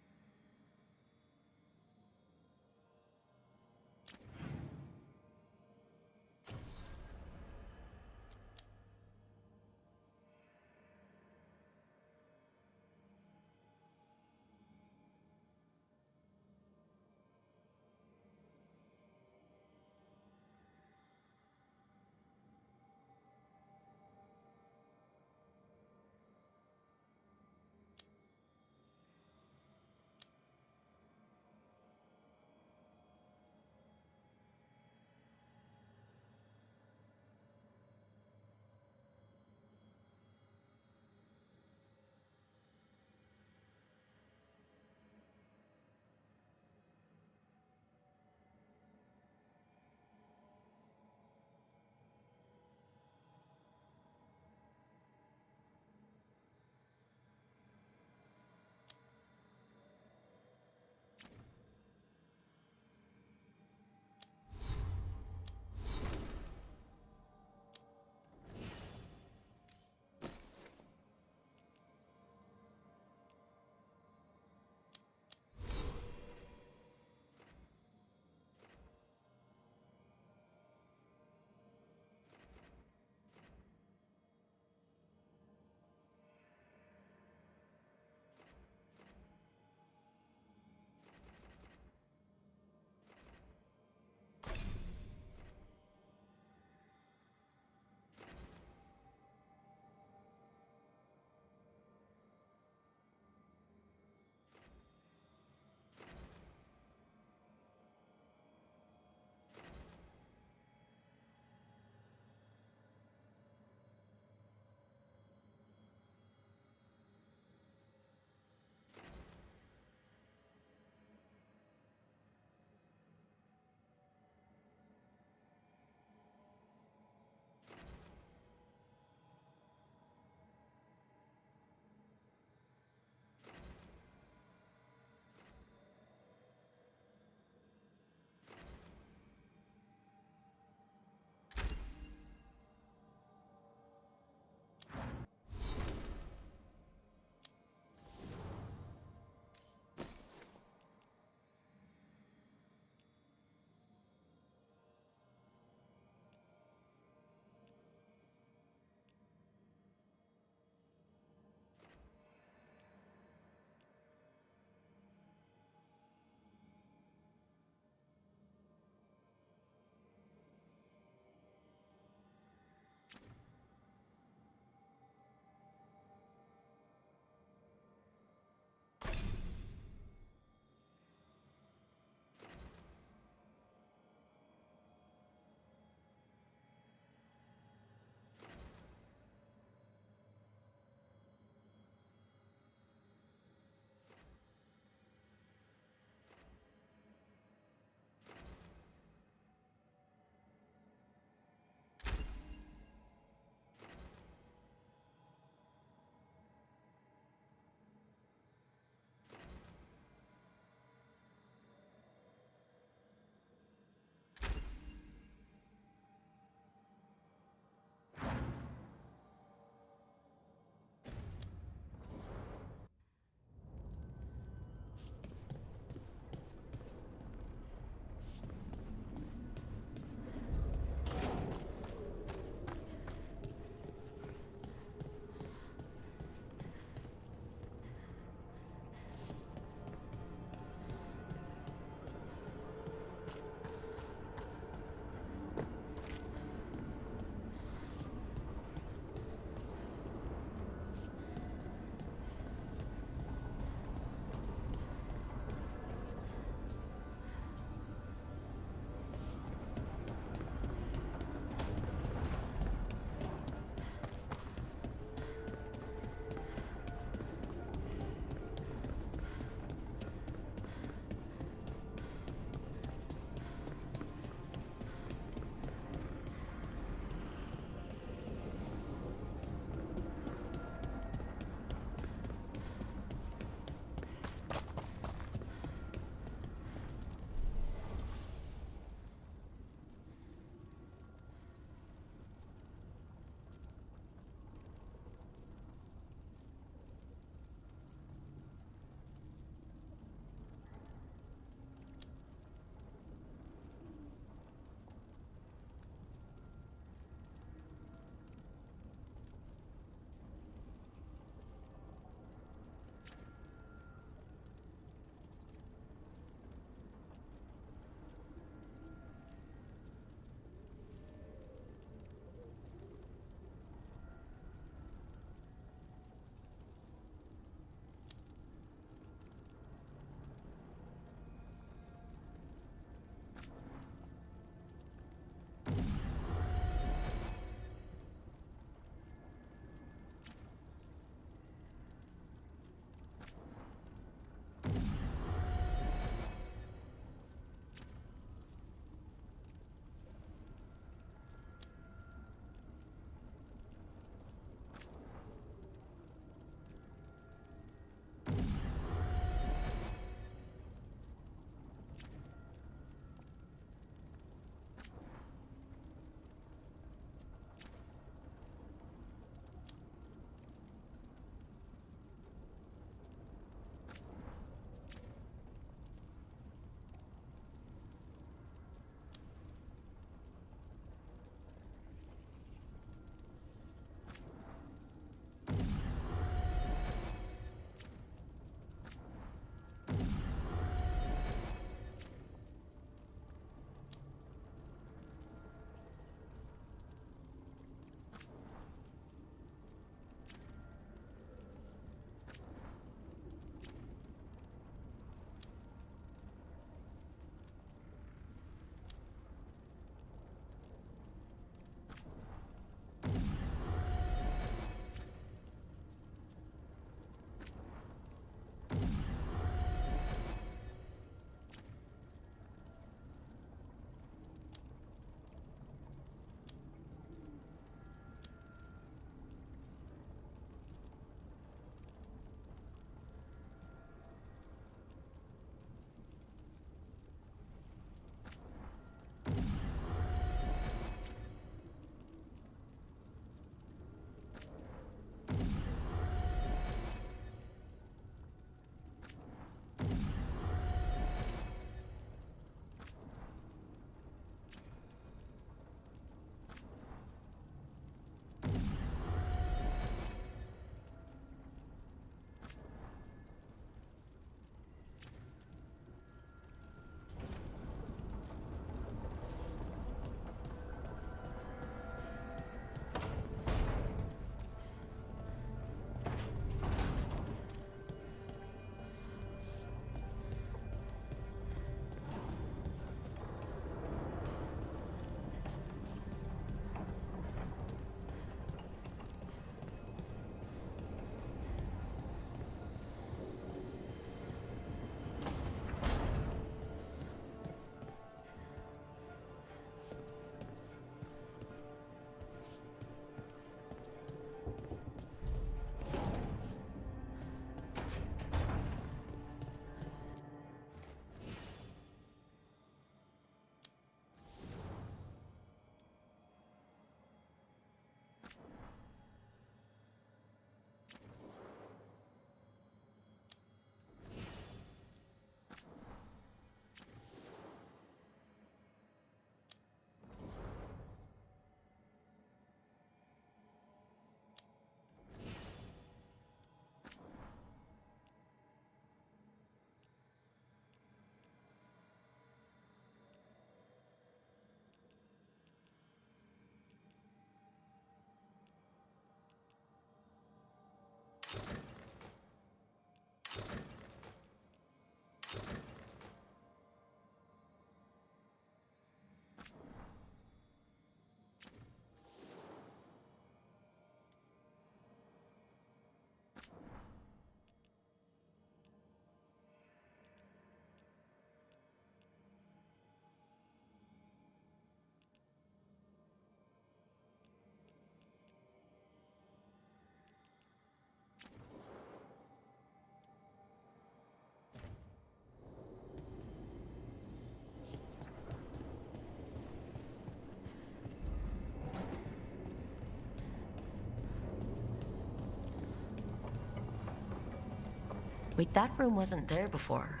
S1: Wait, that room wasn't there before.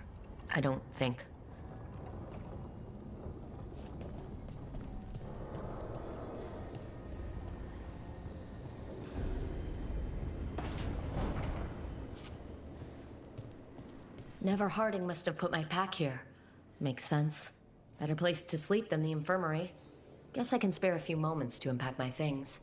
S1: I don't think. Never Harding must have put my pack here. Makes sense. Better place to sleep than the infirmary. Guess I can spare a few moments to unpack my things.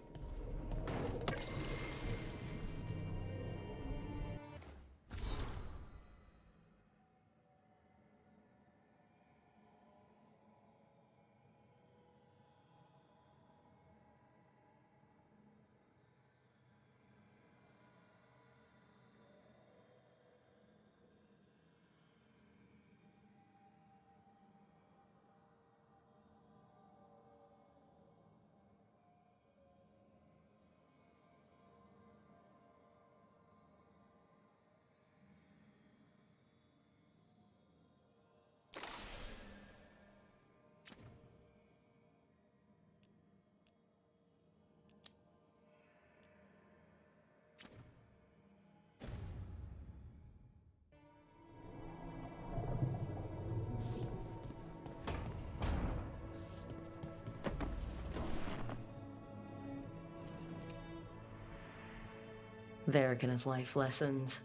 S1: Varric and his life lessons.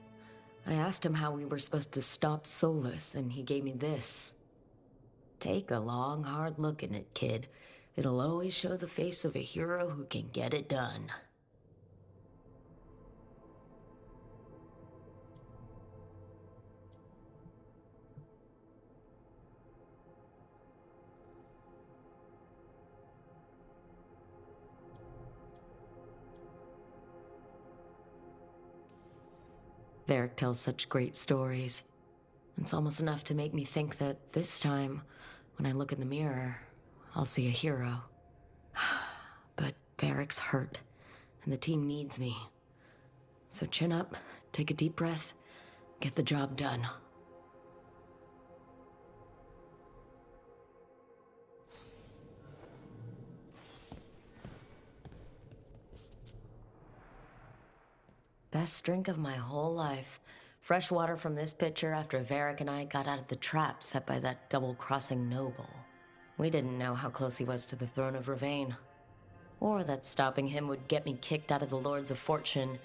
S1: I asked him how we were supposed to stop Solus, and he gave me this. Take a long, hard look at it, kid. It'll always show the face of a hero who can get it done. Varric tells such great stories. It's almost enough to make me think that this time, when I look in the mirror, I'll see a hero. But Varric's hurt, and the team needs me. So chin up, take a deep breath, get the job done. Best drink of my whole life. Fresh water from this pitcher after Varric and I got out of the trap set by that double-crossing noble. We didn't know how close he was to the throne of Ravain. Or that stopping him would get me kicked out of the Lords of Fortune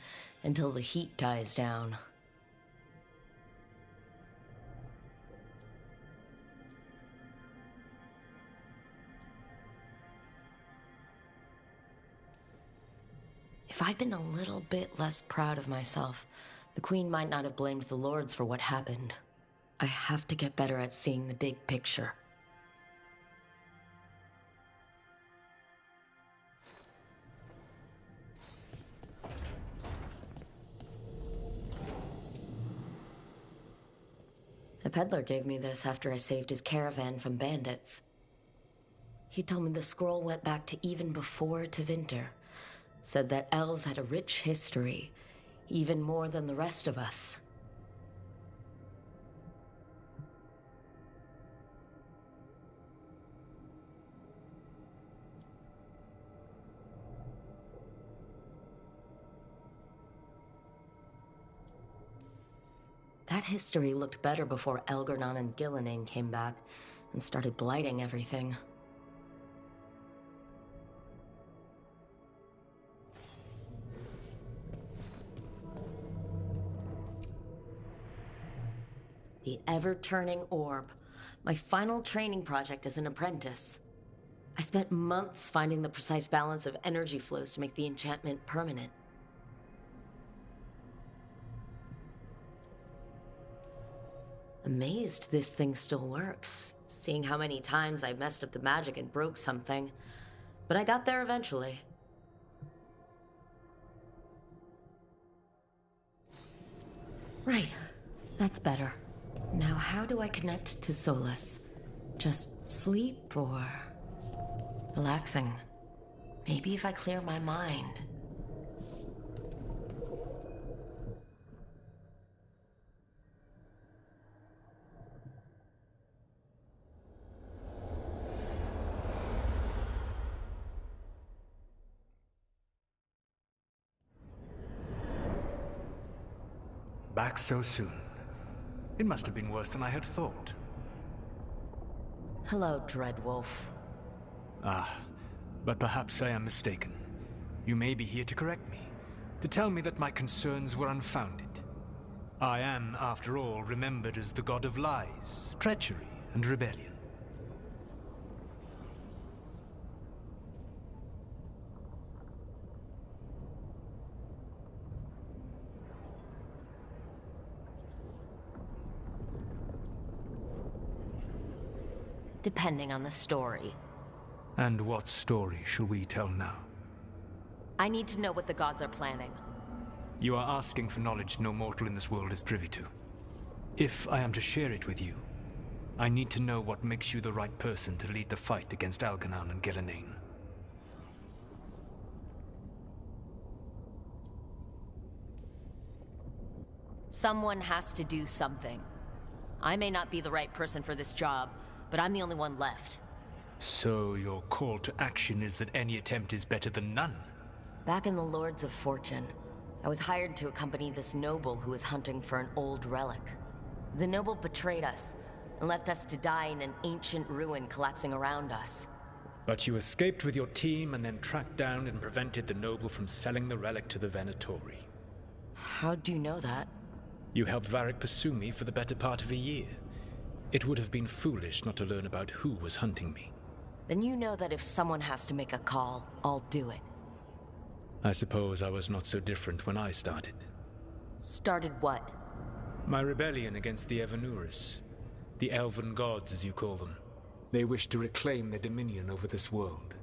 S1: until the heat dies down. If I'd been a little bit less proud of myself, the Queen might not have blamed the Lords for what happened. I have to get better at seeing the big picture. A peddler gave me this after I saved his caravan from bandits. He told me the scroll went back to even before Tevinter. Said that elves had a rich history, even more than the rest of us. That history looked better before Elgar'nan and Gillenane came back and started blighting everything. The ever-turning orb. My final training project as an apprentice. I spent months finding the precise balance of energy flows to make the enchantment permanent. Amazed this thing still works, seeing how many times I messed up the magic and broke something. But I got there eventually. Right, that's better. Now how do I connect to Solus? Just sleep or relaxing? Maybe if I clear my mind.
S14: Back so soon. It must have been worse than I had thought.
S1: Hello, Dreadwolf.
S14: Ah, but perhaps I am mistaken. You may be here to correct me, to tell me that my concerns were unfounded. I am, after all, remembered as the god of lies, treachery, and rebellion.
S1: Depending on the story.
S14: And what story shall we tell now?
S1: I need to know what the gods are planning.
S14: You are asking for knowledge no mortal in this world is privy to. If I am to share it with you, I need to know what makes you the right person to lead the fight against Algernon and Gillenane.
S1: Someone has to do something. I may not be the right person for this job, but I'm the only one left.
S14: So your call to action is that any attempt is better than none?
S1: Back in the Lords of Fortune, I was hired to accompany this noble who was hunting for an old relic. The noble betrayed us and left us to die in an ancient ruin collapsing around us.
S14: But you escaped with your team and then tracked down and prevented the noble from selling the relic to the Venatori.
S1: How do you know that?
S14: You helped Varric pursue me for the better part of a year. It would have been foolish not to learn about who was hunting me.
S1: Then you know that if someone has to make a call, I'll do it.
S14: I suppose I was not so different when I started.
S1: Started what?
S14: My rebellion against the Evanuris. The elven gods, as you call them. They wish to reclaim their dominion over this world.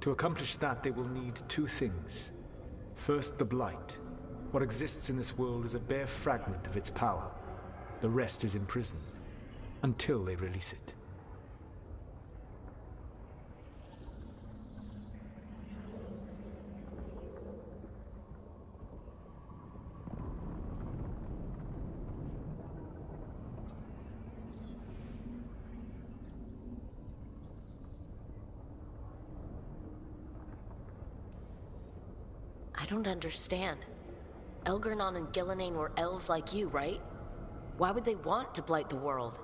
S14: To accomplish that, they will need two things. First, the Blight. What exists in this world is a bare fragment of its power. The rest is imprisoned, until they release it.
S1: I don't understand. Algernon and Gillenane were elves like you, right? Why would they want to blight the world?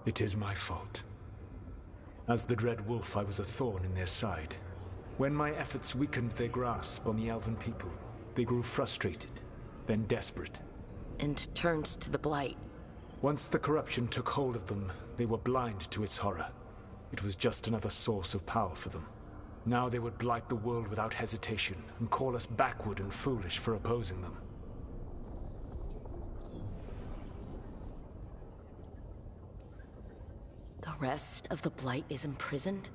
S14: It is my fault. As the Dread Wolf, I was a thorn in their side. When my efforts weakened their grasp on the elven people, they grew frustrated, then desperate.
S1: And turned to the Blight.
S14: Once the corruption took hold of them, they were blind to its horror. It was just another source of power for them. Now they would blight the world without hesitation, and call us backward and foolish for opposing them.
S1: The rest of the Blight is imprisoned?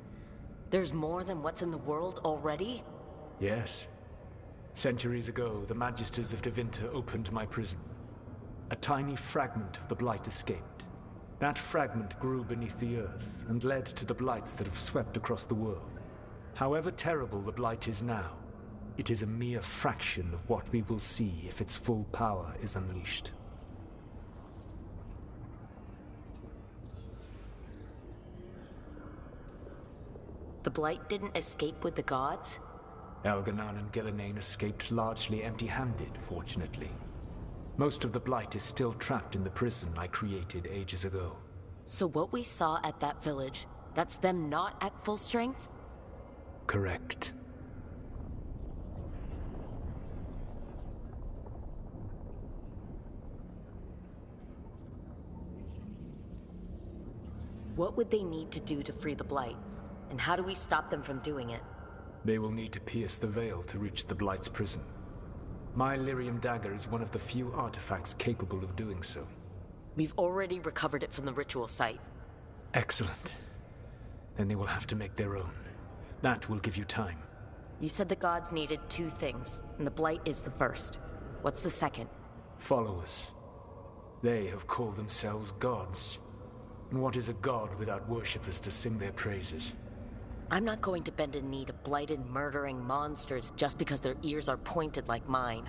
S1: There's more than what's in the world already?
S14: Yes. Centuries ago, the Magisters of Tevinter opened my prison. A tiny fragment of the Blight escaped. That fragment grew beneath the earth, and led to the Blights that have swept across the world. However terrible the Blight is now, it is a mere fraction of what we will see if its full power is unleashed.
S1: The Blight didn't escape with the gods?
S14: Algernon and Gillenane escaped largely empty-handed, fortunately. Most of the Blight is still trapped in the prison I created ages ago.
S1: So what we saw at that village, that's them not at full strength?
S14: Correct.
S1: What would they need to do to free the Blight? And how do we stop them from doing it?
S14: They will need to pierce the veil to reach the Blight's prison. My Lyrium dagger is one of the few artifacts capable of doing so.
S1: We've already recovered it from the ritual site.
S14: Excellent. Then they will have to make their own. That will give you time.
S1: You said the gods needed two things, and the Blight is the first. What's the second?
S14: Followers. They have called themselves gods. And what is a god without worshippers to sing their praises?
S1: I'm not going to bend a knee to blighted, murdering monsters just because their ears are pointed like mine.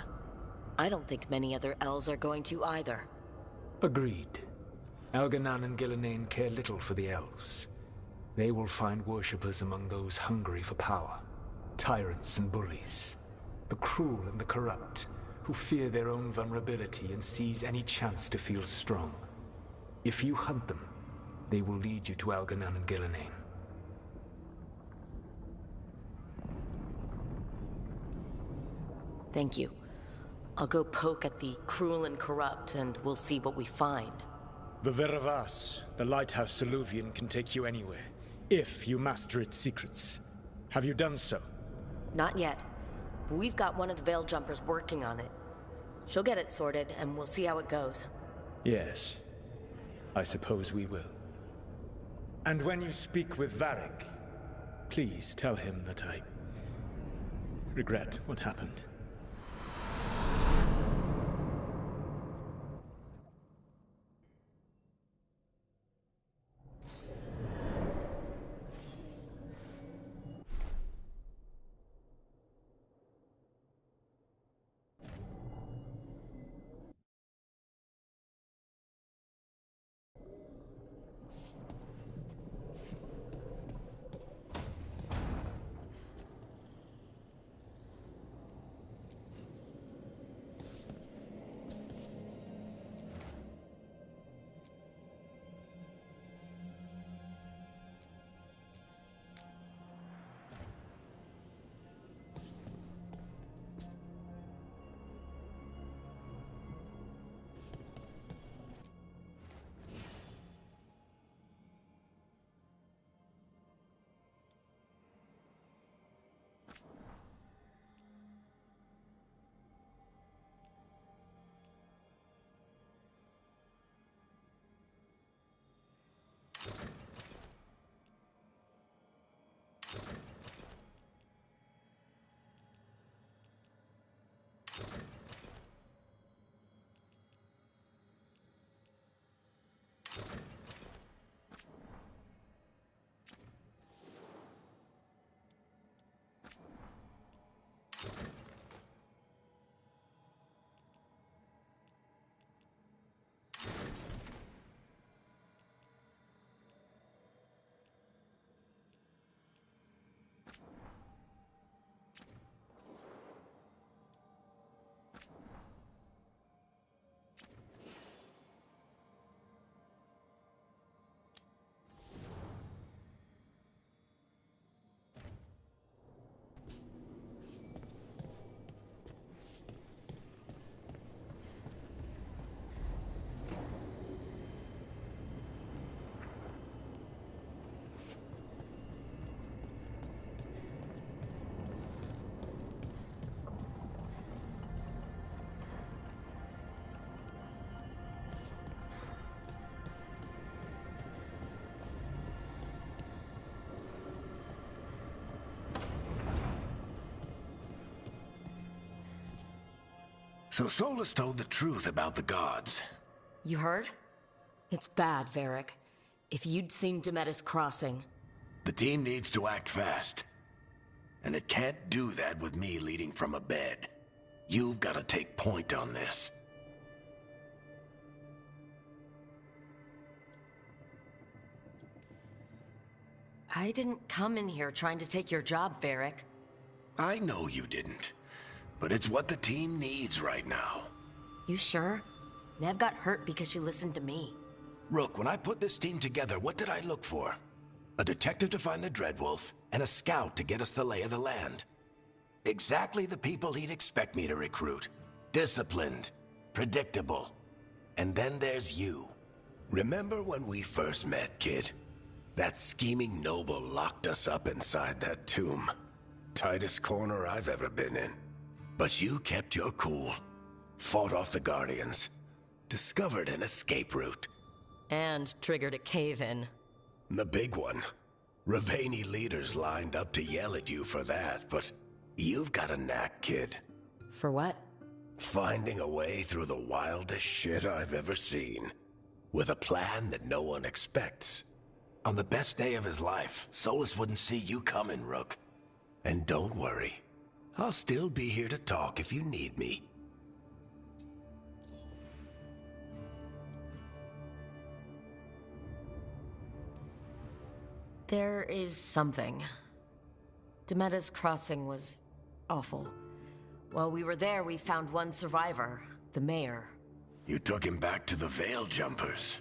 S1: I don't think many other elves are going to either.
S14: Agreed. Algernon and Gillenane care little for the elves. They will find worshippers among those hungry for power. Tyrants and bullies. The cruel and the corrupt, who fear their own vulnerability and seize any chance to feel strong. If you hunt them, they will lead you to Elganan and Gillenane.
S1: Thank you. I'll go poke at the cruel and corrupt, and we'll see what we find.
S14: The Veravas, the lighthouse Soluvian, can take you anywhere, if you master its secrets. Have you done so?
S1: Not yet, but we've got one of the Veil Jumpers working on it. She'll get it sorted, and we'll see how it goes.
S14: Yes, I suppose we will. And when you speak with Varric, please tell him that I regret what happened.
S5: So Solus told the truth about the gods.
S1: You heard? It's bad, Varric. If you'd seen Demetis crossing...
S5: The team needs to act fast. And it can't do that with me leading from a bed. You've got to take point on this.
S1: I didn't come in here trying to take your job, Varric.
S5: I know you didn't. But it's what the team needs right now.
S1: You sure? Nev got hurt because she listened to me.
S5: Rook, when I put this team together, what did I look for? A detective to find the Dreadwolf, and a scout to get us the lay of the land. Exactly the people he'd expect me to recruit. Disciplined, predictable. And then there's you. Remember when we first met, kid? That scheming noble locked us up inside that tomb. Tightest corner I've ever been in. But you kept your cool, fought off the Guardians, discovered an escape route.
S1: And triggered a cave-in.
S5: The big one. Ravani leaders lined up to yell at you for that, but you've got a knack, kid.
S1: For what?
S5: Finding a way through the wildest shit I've ever seen. With a plan that no one expects. On the best day of his life, Solus wouldn't see you coming, Rook. And don't worry. I'll still be here to talk if you need me.
S1: There is something. Demetis Crossing was awful. While we were there, we found one survivor, the mayor.
S5: You took him back to the Veil Jumpers.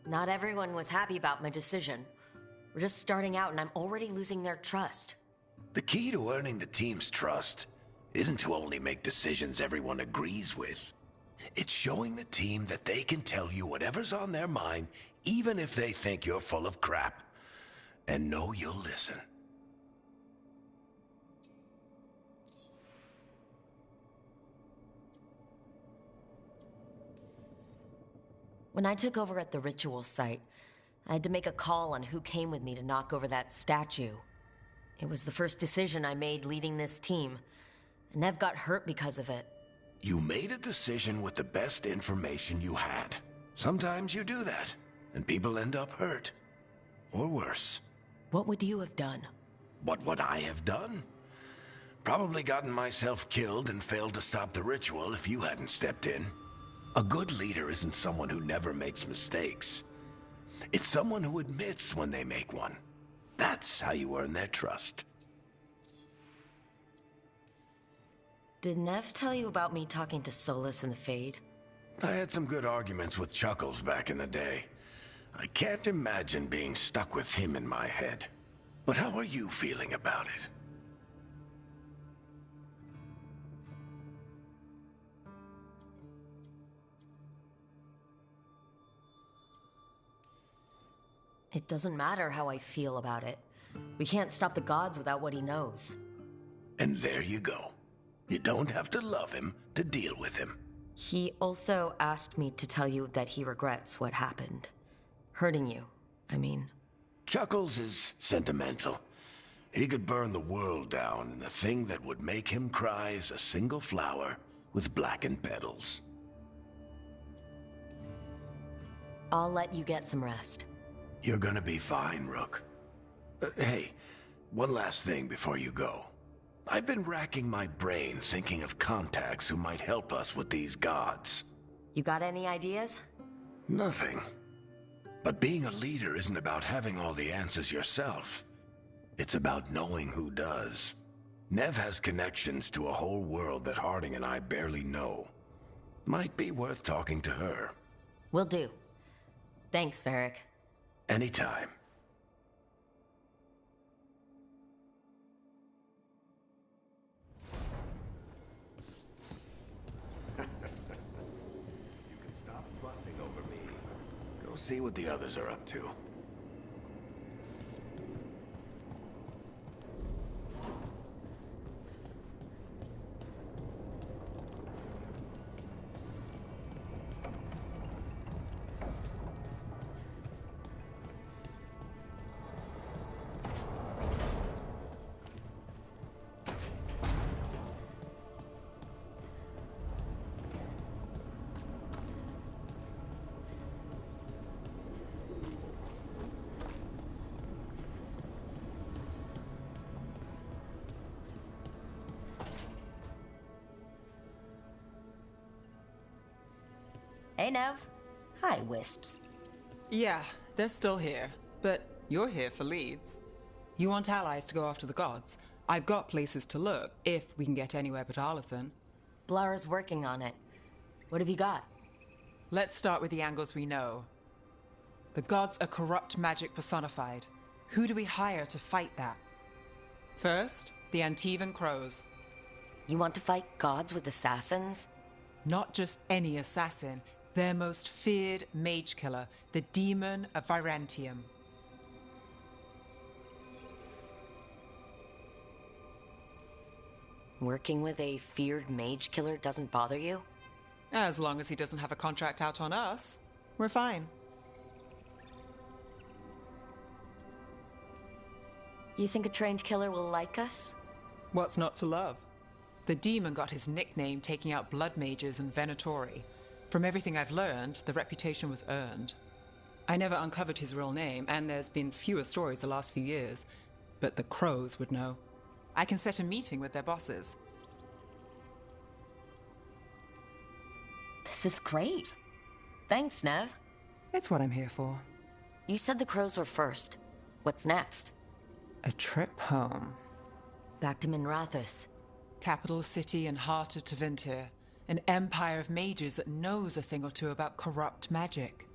S1: Not everyone was happy about my decision. We're just starting out and I'm already losing their trust.
S5: The key to earning the team's trust isn't to only make decisions everyone agrees with. It's showing the team that they can tell you whatever's on their mind, even if they think you're full of crap. And know you'll listen.
S1: When I took over at the ritual site, I had to make a call on who came with me to knock over that statue. It was the first decision I made leading this team. Nev got hurt because of it.
S5: You made a decision with the best information you had. Sometimes you do that, and people end up hurt. Or worse.
S1: What would you have done?
S5: What would I have done? Probably gotten myself killed and failed to stop the ritual if you hadn't stepped in. A good leader isn't someone who never makes mistakes. It's someone who admits when they make one. That's how you earn their trust.
S1: Did Nev tell you about me talking to Solus in the Fade?
S5: I had some good arguments with Chuckles back in the day. I can't imagine being stuck with him in my head. But how are you feeling about it?
S1: It doesn't matter how I feel about it. We can't stop the gods without what he knows.
S5: And there you go. You don't have to love him to deal with him.
S1: He also asked me to tell you that he regrets what happened. Hurting you, I mean.
S5: Chuckles is sentimental. He could burn the world down, and the thing that would make him cry is a single flower with blackened petals.
S1: I'll let you get some rest.
S5: You're gonna be fine, Rook. Hey, one last thing before you go. I've been racking my brain thinking of contacts who might help us with these gods.
S1: You got any ideas?
S5: Nothing. But being a leader isn't about having all the answers yourself. It's about knowing who does. Nev has connections to a whole world that Harding and I barely know. Might be worth talking to her.
S1: Will do. Thanks, Varric.
S5: Anytime. You can stop fussing over me. Go see what the others are up to.
S1: Hey, Nev. Hi, Wisps.
S2: Yeah, they're still here. But you're here for leads. You want allies to go after the gods? I've got places to look, if we can get anywhere but Arlathan.
S1: Blara's working on it. What have you got?
S2: Let's start with the angles we know. The gods are corrupt magic personified. Who do we hire to fight that? First, the Antivan Crows.
S1: You want to fight gods with assassins?
S2: Not just any assassin. Their most feared mage killer, the Demon of Virantium.
S1: Working with a feared mage killer doesn't bother you?
S2: As long as he doesn't have a contract out on us, we're fine.
S1: You think a trained killer will like us?
S2: What's not to love? The demon got his nickname taking out blood mages and Venatori. From everything I've learned, the reputation was earned. I never uncovered his real name, and there's been fewer stories the last few years. But the Crows would know. I can set a meeting with their bosses.
S1: This is great. Thanks, Nev.
S2: It's what I'm here for.
S1: You said the Crows were first. What's next?
S2: A trip home.
S1: Back to Minrathous.
S2: Capital city and heart of Tevinter. An empire of mages that knows a thing or two about corrupt magic.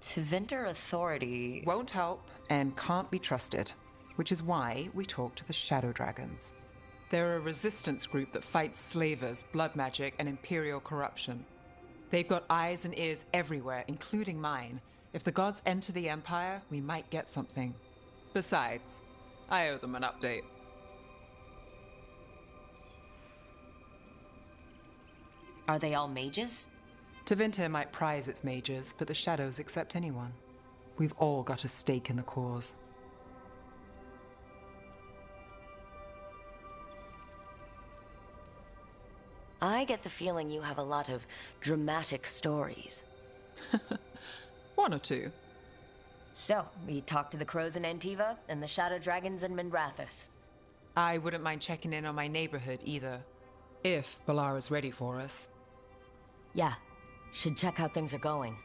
S1: Tevinter Authority
S2: won't help and can't be trusted, which is why we talk to the Shadow Dragons. They're a resistance group that fights slavers, blood magic, and imperial corruption. They've got eyes and ears everywhere, including mine. If the gods enter the Empire, we might get something. Besides, I owe them an update.
S1: Are they all mages?
S2: Tevinter might prize its mages, but the Shadows accept anyone. We've all got a stake in the cause.
S1: I get the feeling you have a lot of dramatic stories.
S2: One or two.
S1: So, we talked to the Crows in Antiva and the Shadow Dragons in Minrathous.
S2: I wouldn't mind checking in on my neighborhood either, if Balara's ready for us.
S1: Yeah, should check how things are going.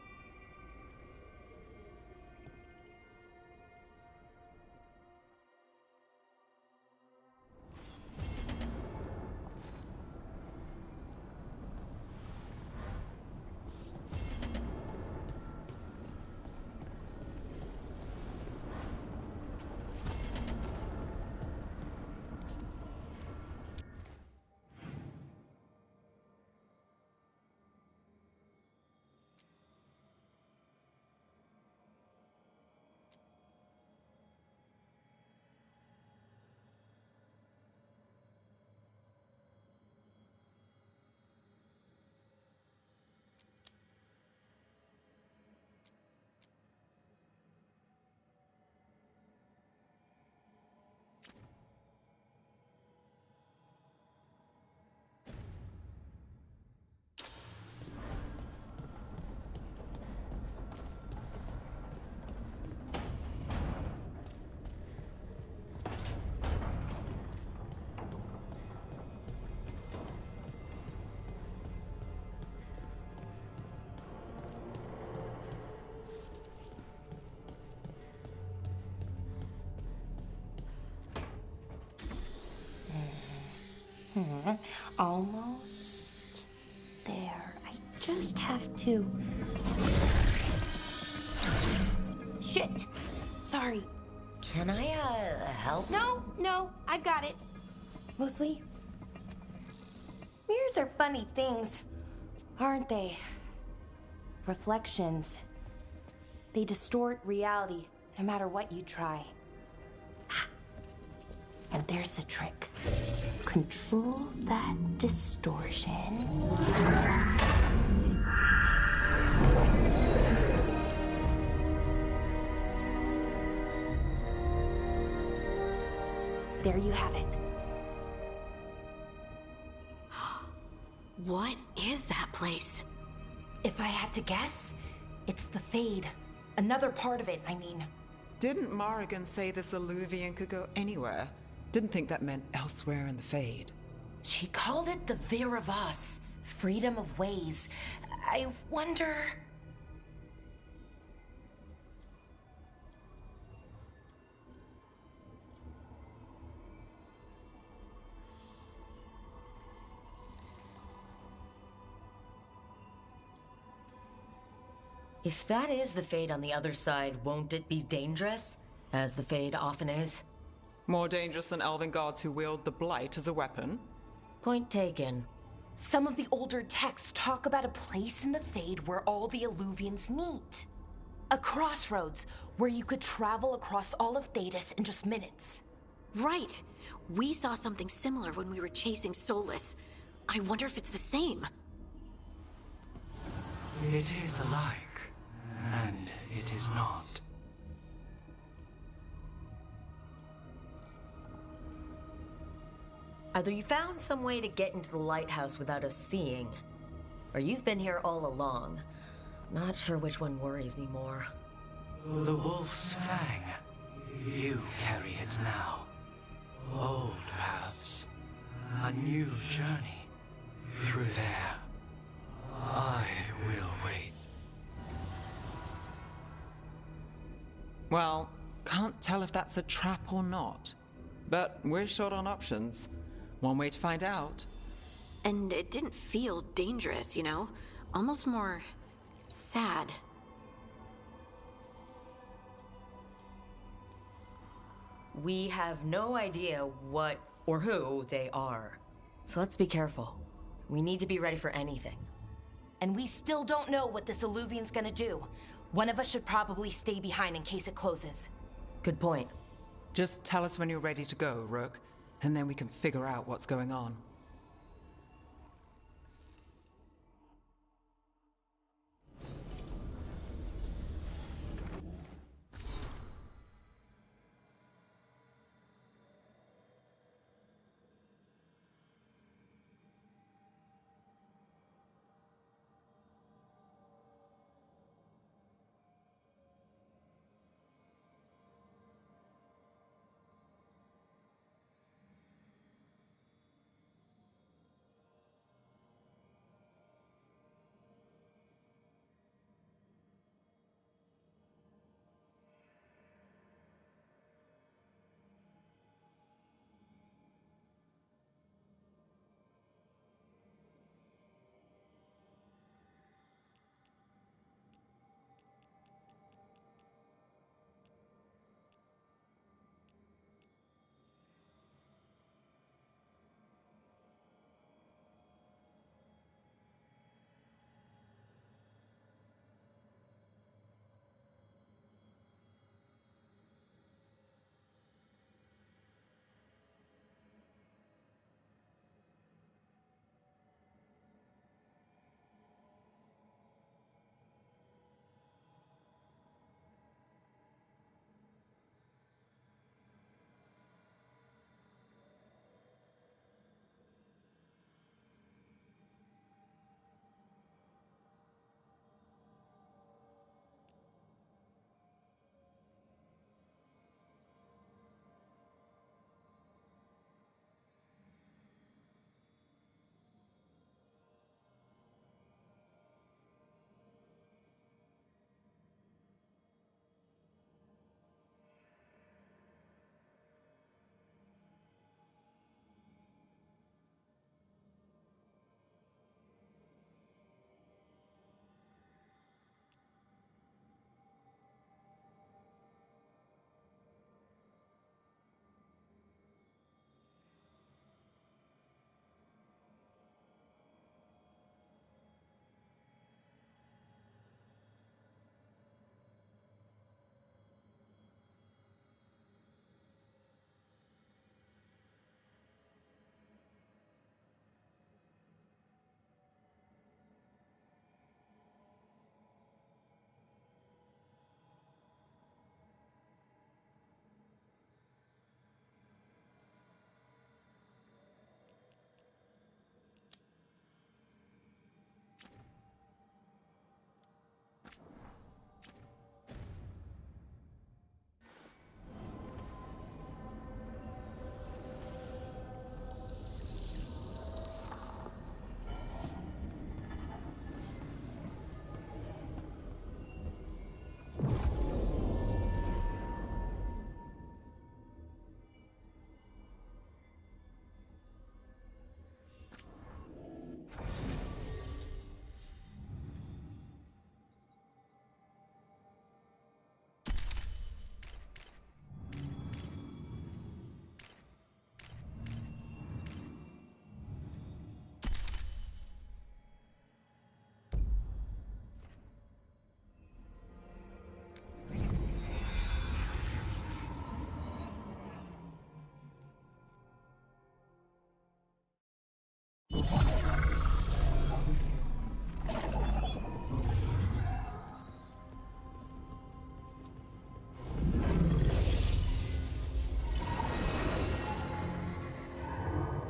S3: Almost there. I just have to... Shit! Sorry.
S1: Can I, help?
S3: No, I got it. Mostly, mirrors are funny things, aren't they? Reflections. They distort reality, no matter what you try. And there's the trick. Control that distortion. There you have it.
S4: What is that place?
S3: If I had to guess, it's the Fade. Another part of it, I mean.
S2: Didn't Morrigan say this Alluvian could go anywhere? Didn't think that meant elsewhere in the Fade.
S3: She called it the Vir of Us, freedom of ways. I wonder...
S1: If that is the Fade on the other side, won't it be dangerous? As the Fade often is.
S2: More dangerous than elven gods who wield the Blight as a weapon?
S1: Point taken.
S3: Some of the older texts talk about a place in the Fade where all the Alluvians meet. A crossroads where you could travel across all of Thedas in just minutes.
S4: Right. We saw something similar when we were chasing Solus. I wonder if it's the same.
S15: It is alike, and it is not.
S1: Either you found some way to get into the lighthouse without us seeing, or you've been here all along. Not sure which one worries me more.
S15: The Wolf's Fang. You carry it now. Old paths. A new journey. Through there. I will wait.
S2: Well, can't tell if that's a trap or not. But we're short on options. One way to find out.
S4: And it didn't feel dangerous, you know? Almost more... sad.
S1: We have no idea what or who they are. So let's be careful. We need to be ready for anything.
S3: And we still don't know what this Alluvian's gonna do. One of us should probably stay behind in case it closes.
S1: Good point.
S2: Just tell us when you're ready to go, Rook, and then we can figure out what's going on.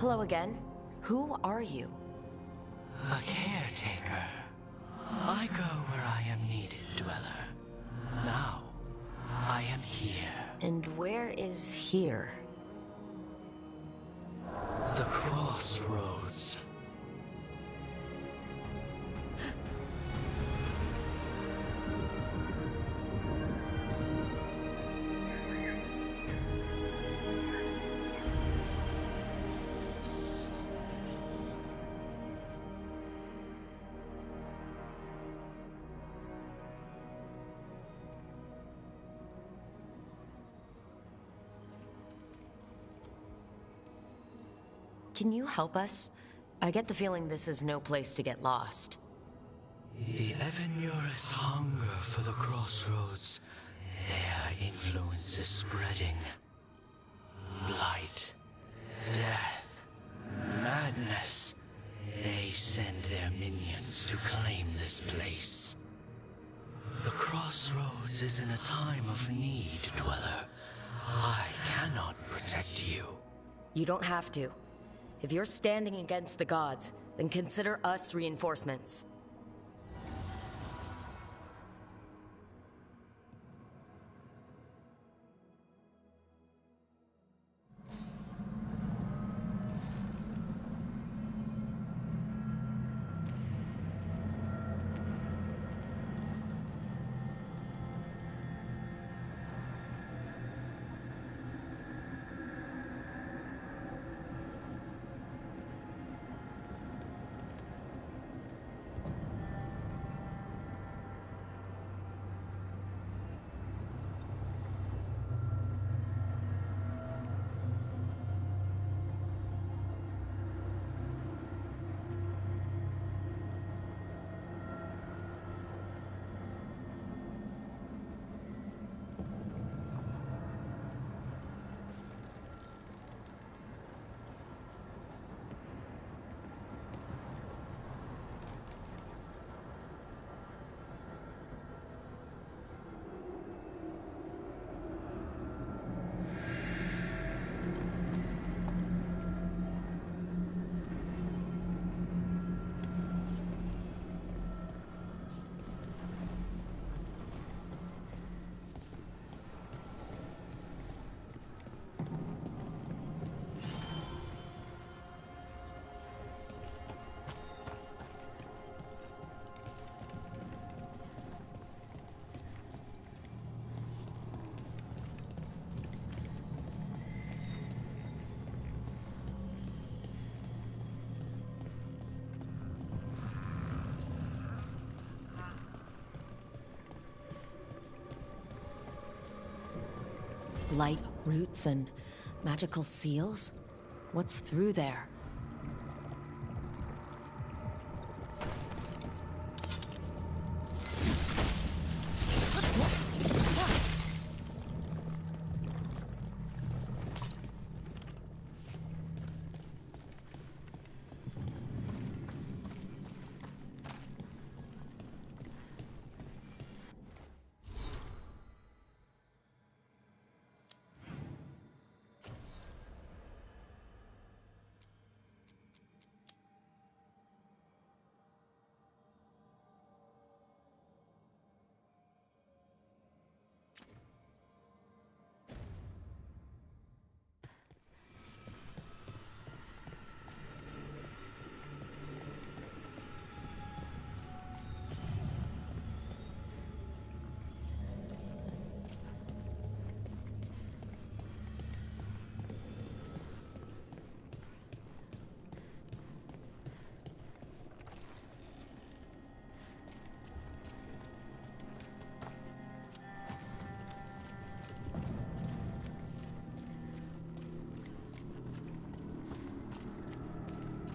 S1: Hello again. Who are you?
S15: A caretaker. I go where I am needed, Dweller. Now, I am here.
S1: And where is here?
S15: The crossroads.
S1: Can you help us? I get the feeling this is no place to get lost.
S15: The Evanurus hunger for the crossroads. Their influence is spreading. Blight, death, madness. They send their minions to claim this place. The crossroads is in a time of need, Dweller. I cannot protect you.
S1: You don't have to. If you're standing against the gods, then consider us reinforcements. Light roots and magical seals? What's through there?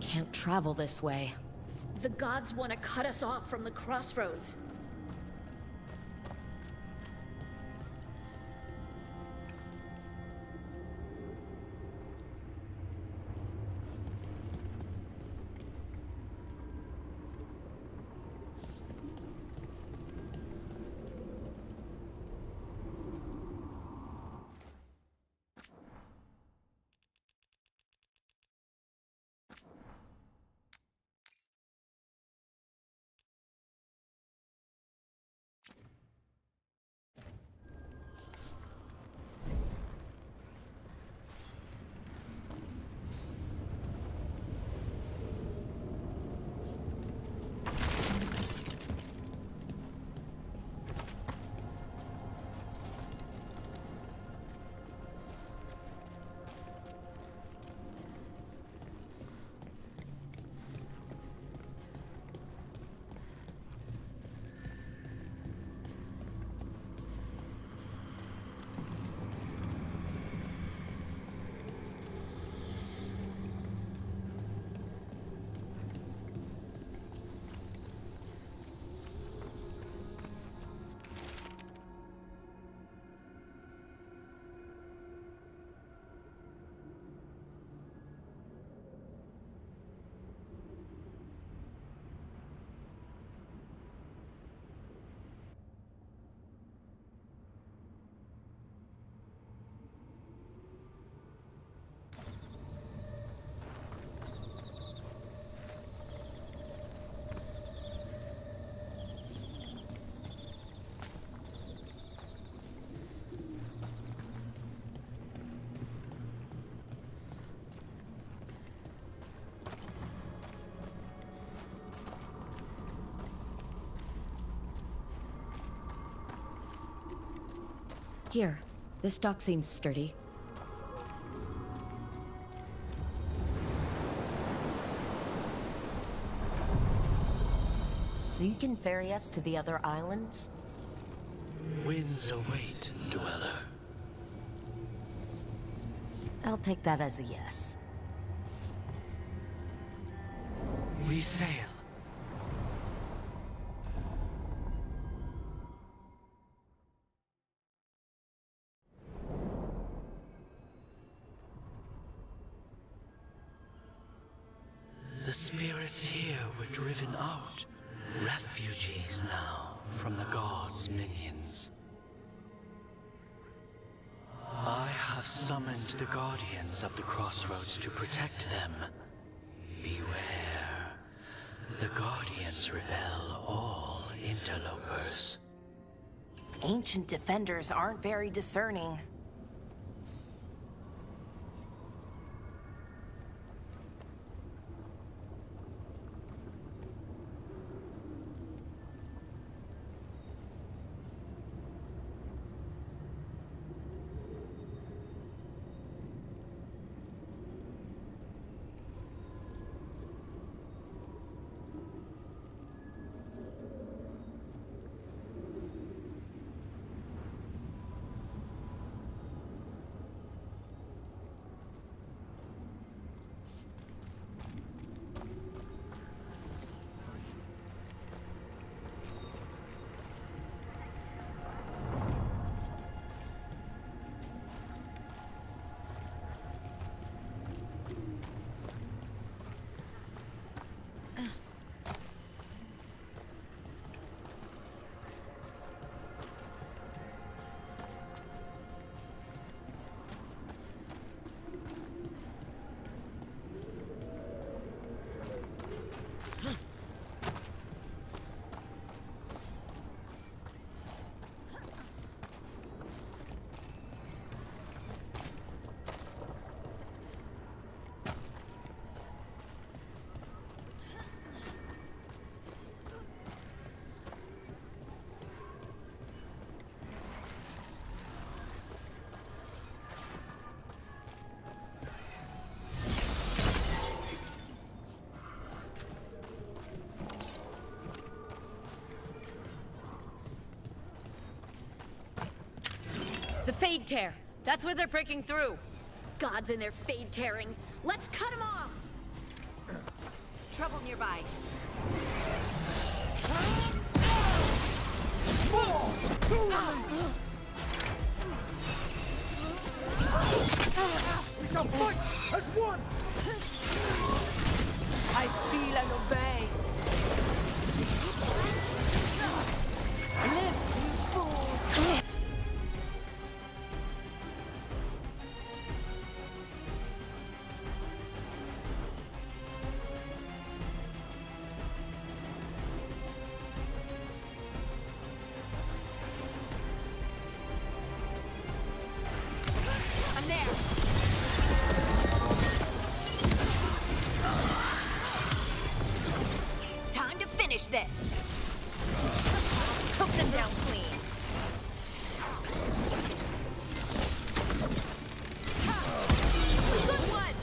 S1: Can't travel this way.
S4: The gods want to cut us off from the crossroads.
S1: Here, this dock seems sturdy. So you can ferry us to the other islands?
S15: Winds await, dweller.
S1: I'll take that as a yes.
S15: We sail. The spirits here were driven out. Refugees now from the gods' minions. I have summoned the guardians of the crossroads to protect them. Beware. The guardians repel all interlopers.
S3: Ancient defenders aren't very discerning.
S1: The Fade Tear. That's where they're breaking through.
S4: Gods and their fade tearing. Let's cut them off! Trouble nearby.
S10: We shall fight as one!
S12: I feel and obey. Live, you fool!
S4: Time to finish this. Cook them down clean. Good one.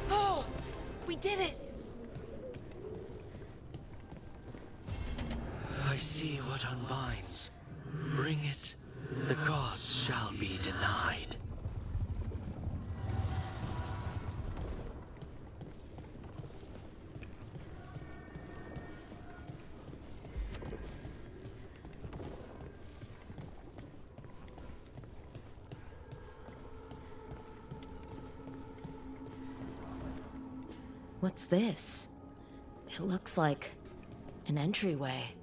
S3: Oh, we did it.
S15: I see what unbinds. Bring it, the gods shall be denied.
S1: What's this? It looks like an entryway.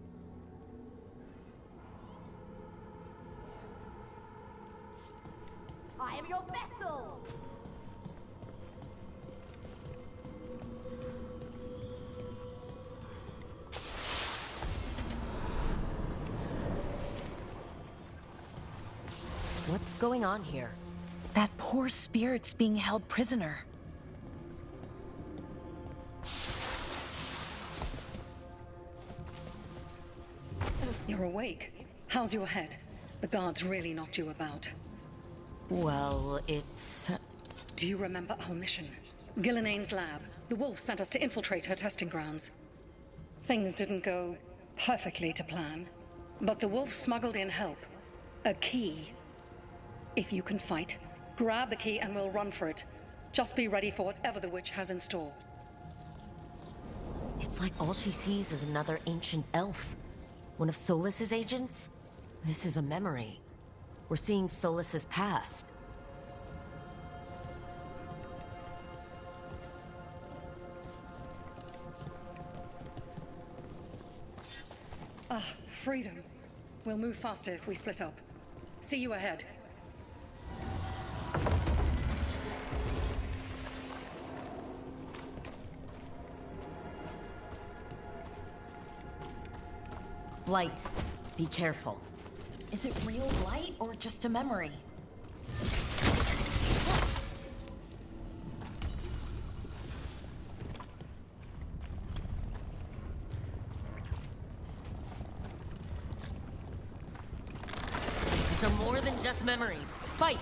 S12: I am your vessel!
S1: What's going on here?
S3: That poor spirit's being held prisoner.
S16: You're awake. How's your head? The guards really knocked you about.
S1: Well, it's...
S16: Do you remember our mission? Gillenane's lab. The wolf sent us to infiltrate her testing grounds. Things didn't go perfectly to plan, but the wolf smuggled in help. A key. If you can fight, grab the key and we'll run for it. Just be ready for whatever the witch has in store.
S1: It's like all she sees is another ancient elf. One of Solus's agents? This is a memory. We're seeing Solus's past.
S16: Ah, freedom. We'll move faster if we split up. See you ahead.
S1: Blight, be careful.
S3: Is it real blight or just a memory?
S1: These are more than just memories. Fight!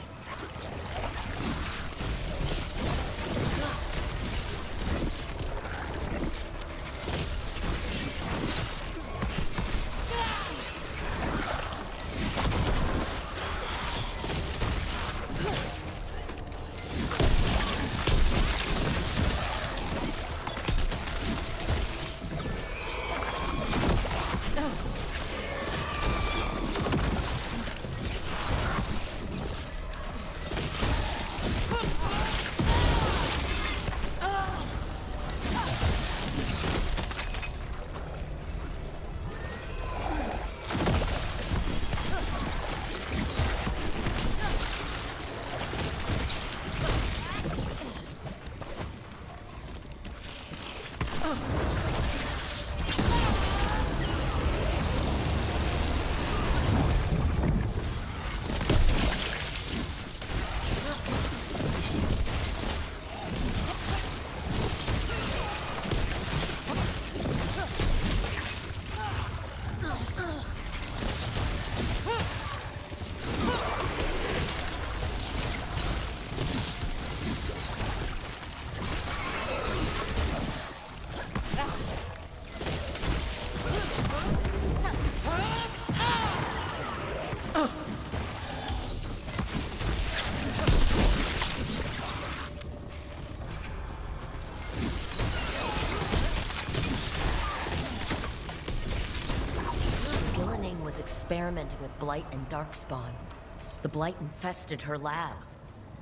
S1: Experimenting with Blight and Darkspawn. The Blight infested her lab.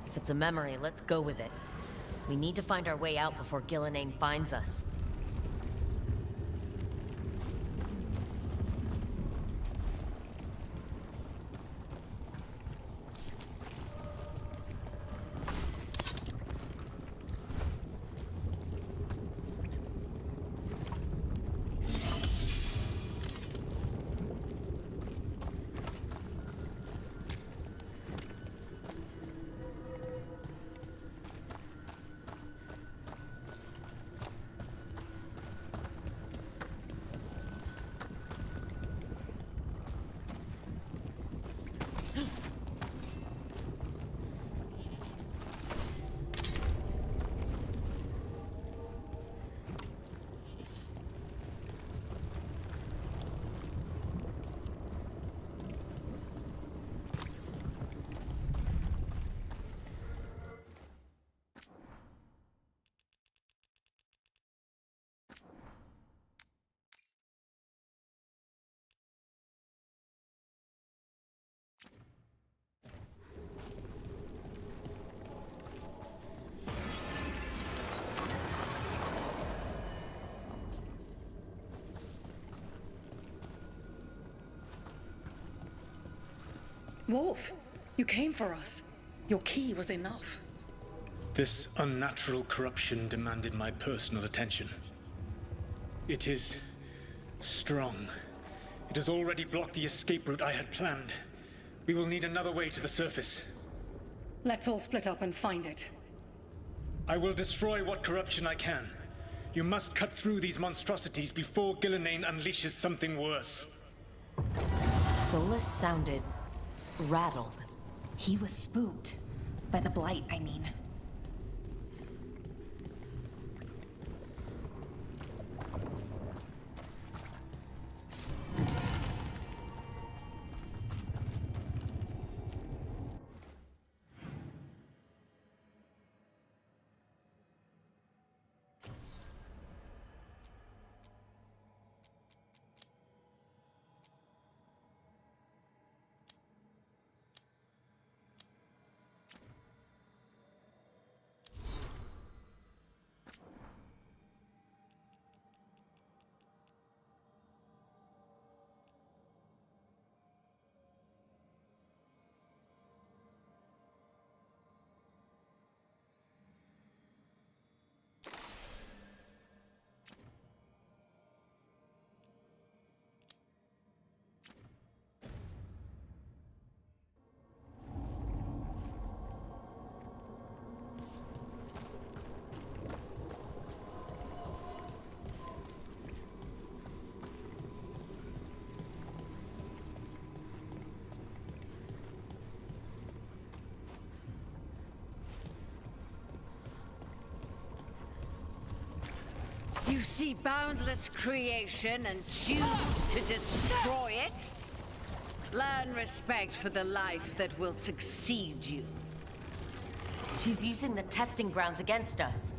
S1: If it's a memory, let's go with it. We need to find our way out before Gillenane finds us.
S16: Wolf, you came for us. Your key was enough.
S14: This unnatural corruption demanded my personal attention. It is strong. It has already blocked the escape route I had planned. We will need another way to the surface.
S16: Let's all split up and find it.
S14: I will destroy what corruption I can. You must cut through these monstrosities before Gillenane unleashes something worse.
S1: Solus sounded rattled.
S3: He was spooked. By the blight, I mean.
S17: You see boundless creation and choose to destroy it? Learn respect for the life that will succeed you.
S1: She's using the testing grounds against us.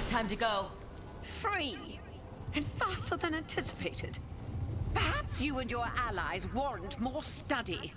S1: Time to go.
S17: Free! And faster than anticipated. Perhaps you and your allies warrant more study.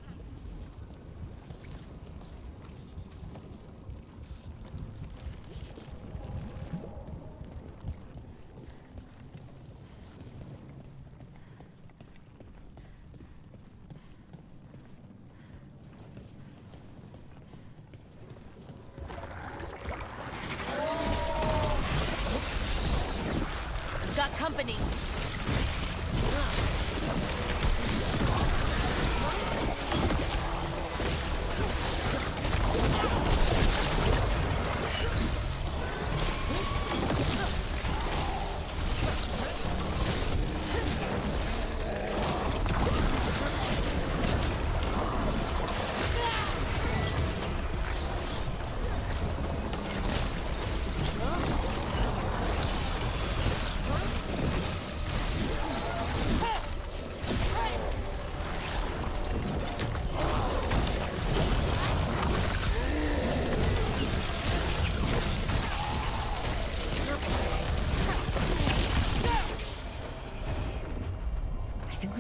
S1: Got company.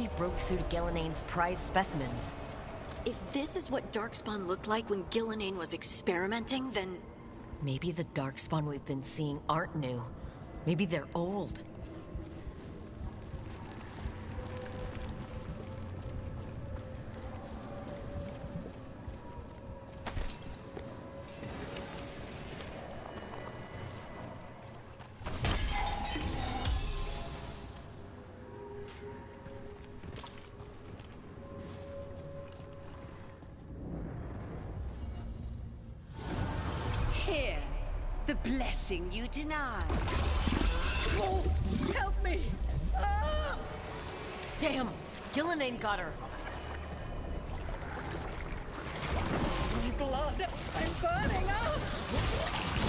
S1: we broke through to Gilnenane's prized specimens.
S4: If this is what Darkspawn looked like when Gillenane was experimenting, then...
S1: Maybe the Darkspawn we've been seeing aren't new. Maybe they're old.
S17: Here, the blessing you denied.
S12: Oh, help me! Ah!
S1: Damn! Gillenane got her!
S12: Blood! I'm burning up!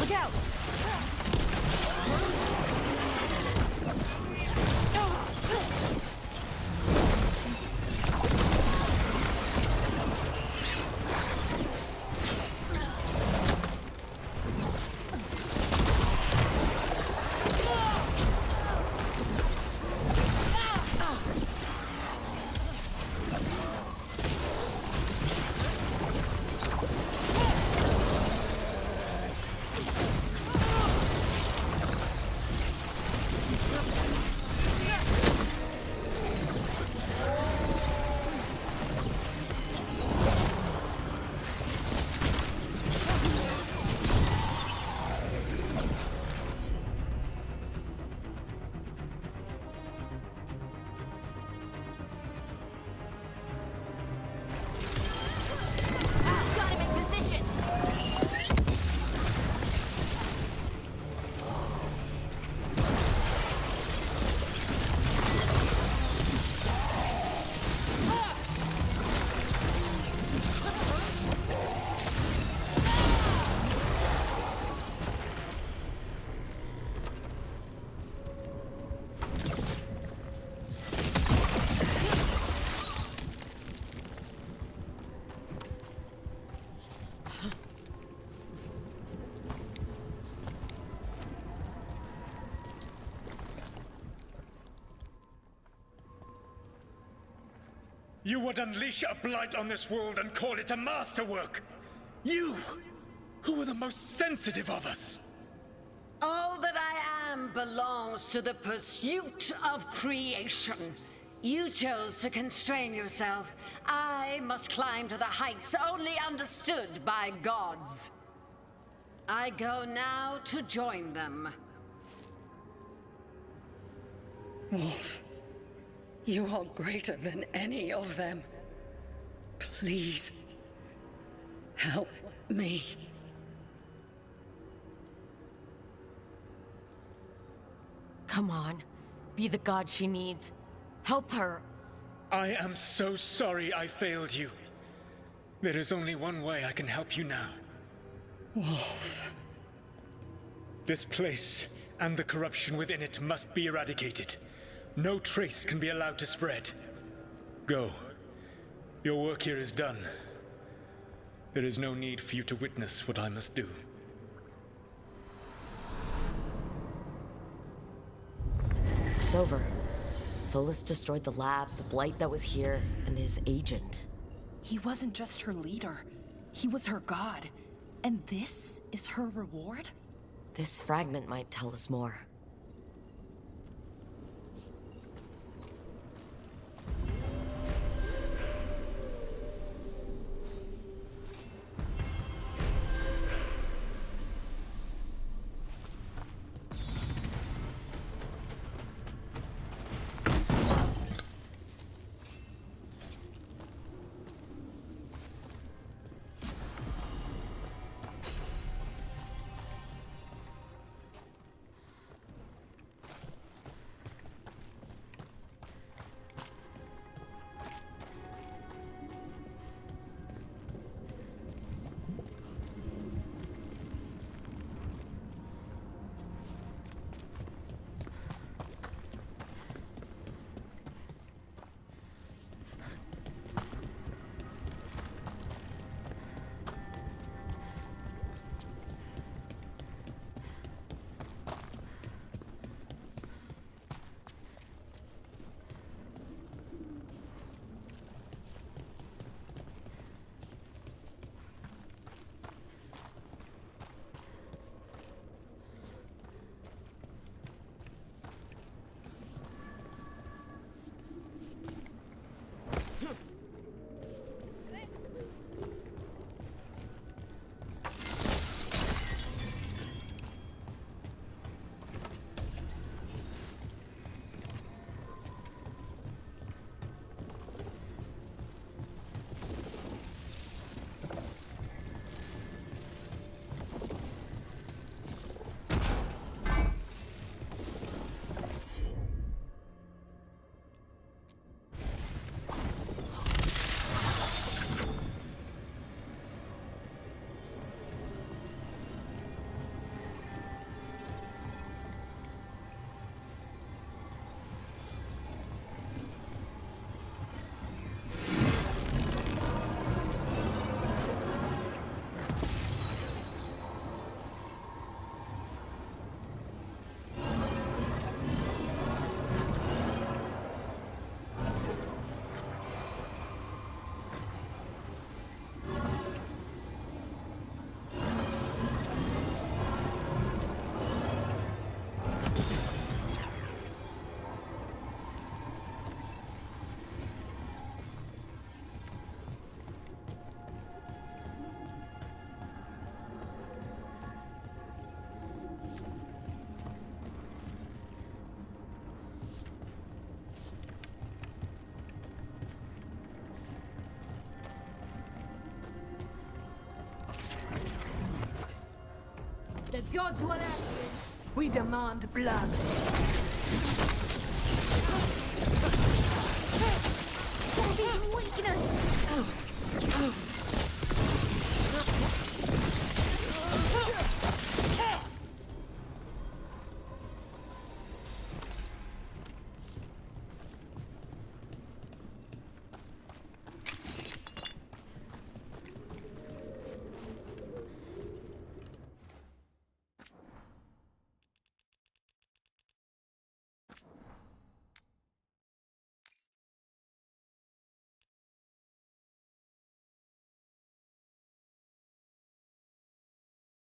S1: Look out!
S18: You would unleash a blight on this world and call it a masterwork! You, who are the most sensitive of us!
S17: All that I am belongs to the pursuit of creation. You chose to constrain yourself. I must climb to the heights only understood by gods. I go now to join them.
S16: Wolf, you are greater than any of them. Please, help me.
S1: Come on. Be the god she needs. Help her.
S18: I am so sorry I failed you. There is only one way I can help you now.
S16: Wolf.
S18: This place and the corruption within it must be eradicated. No trace can be allowed to spread. Go. Your work here is done. There is no need for you to witness what I must do.
S1: It's over. Solus destroyed the lab, the blight that was here, and his agent.
S3: He wasn't just her leader. He was her god. And this is her reward?
S1: This fragment might tell us more.
S12: gods will answer. We demand blood. Daddy, weakness!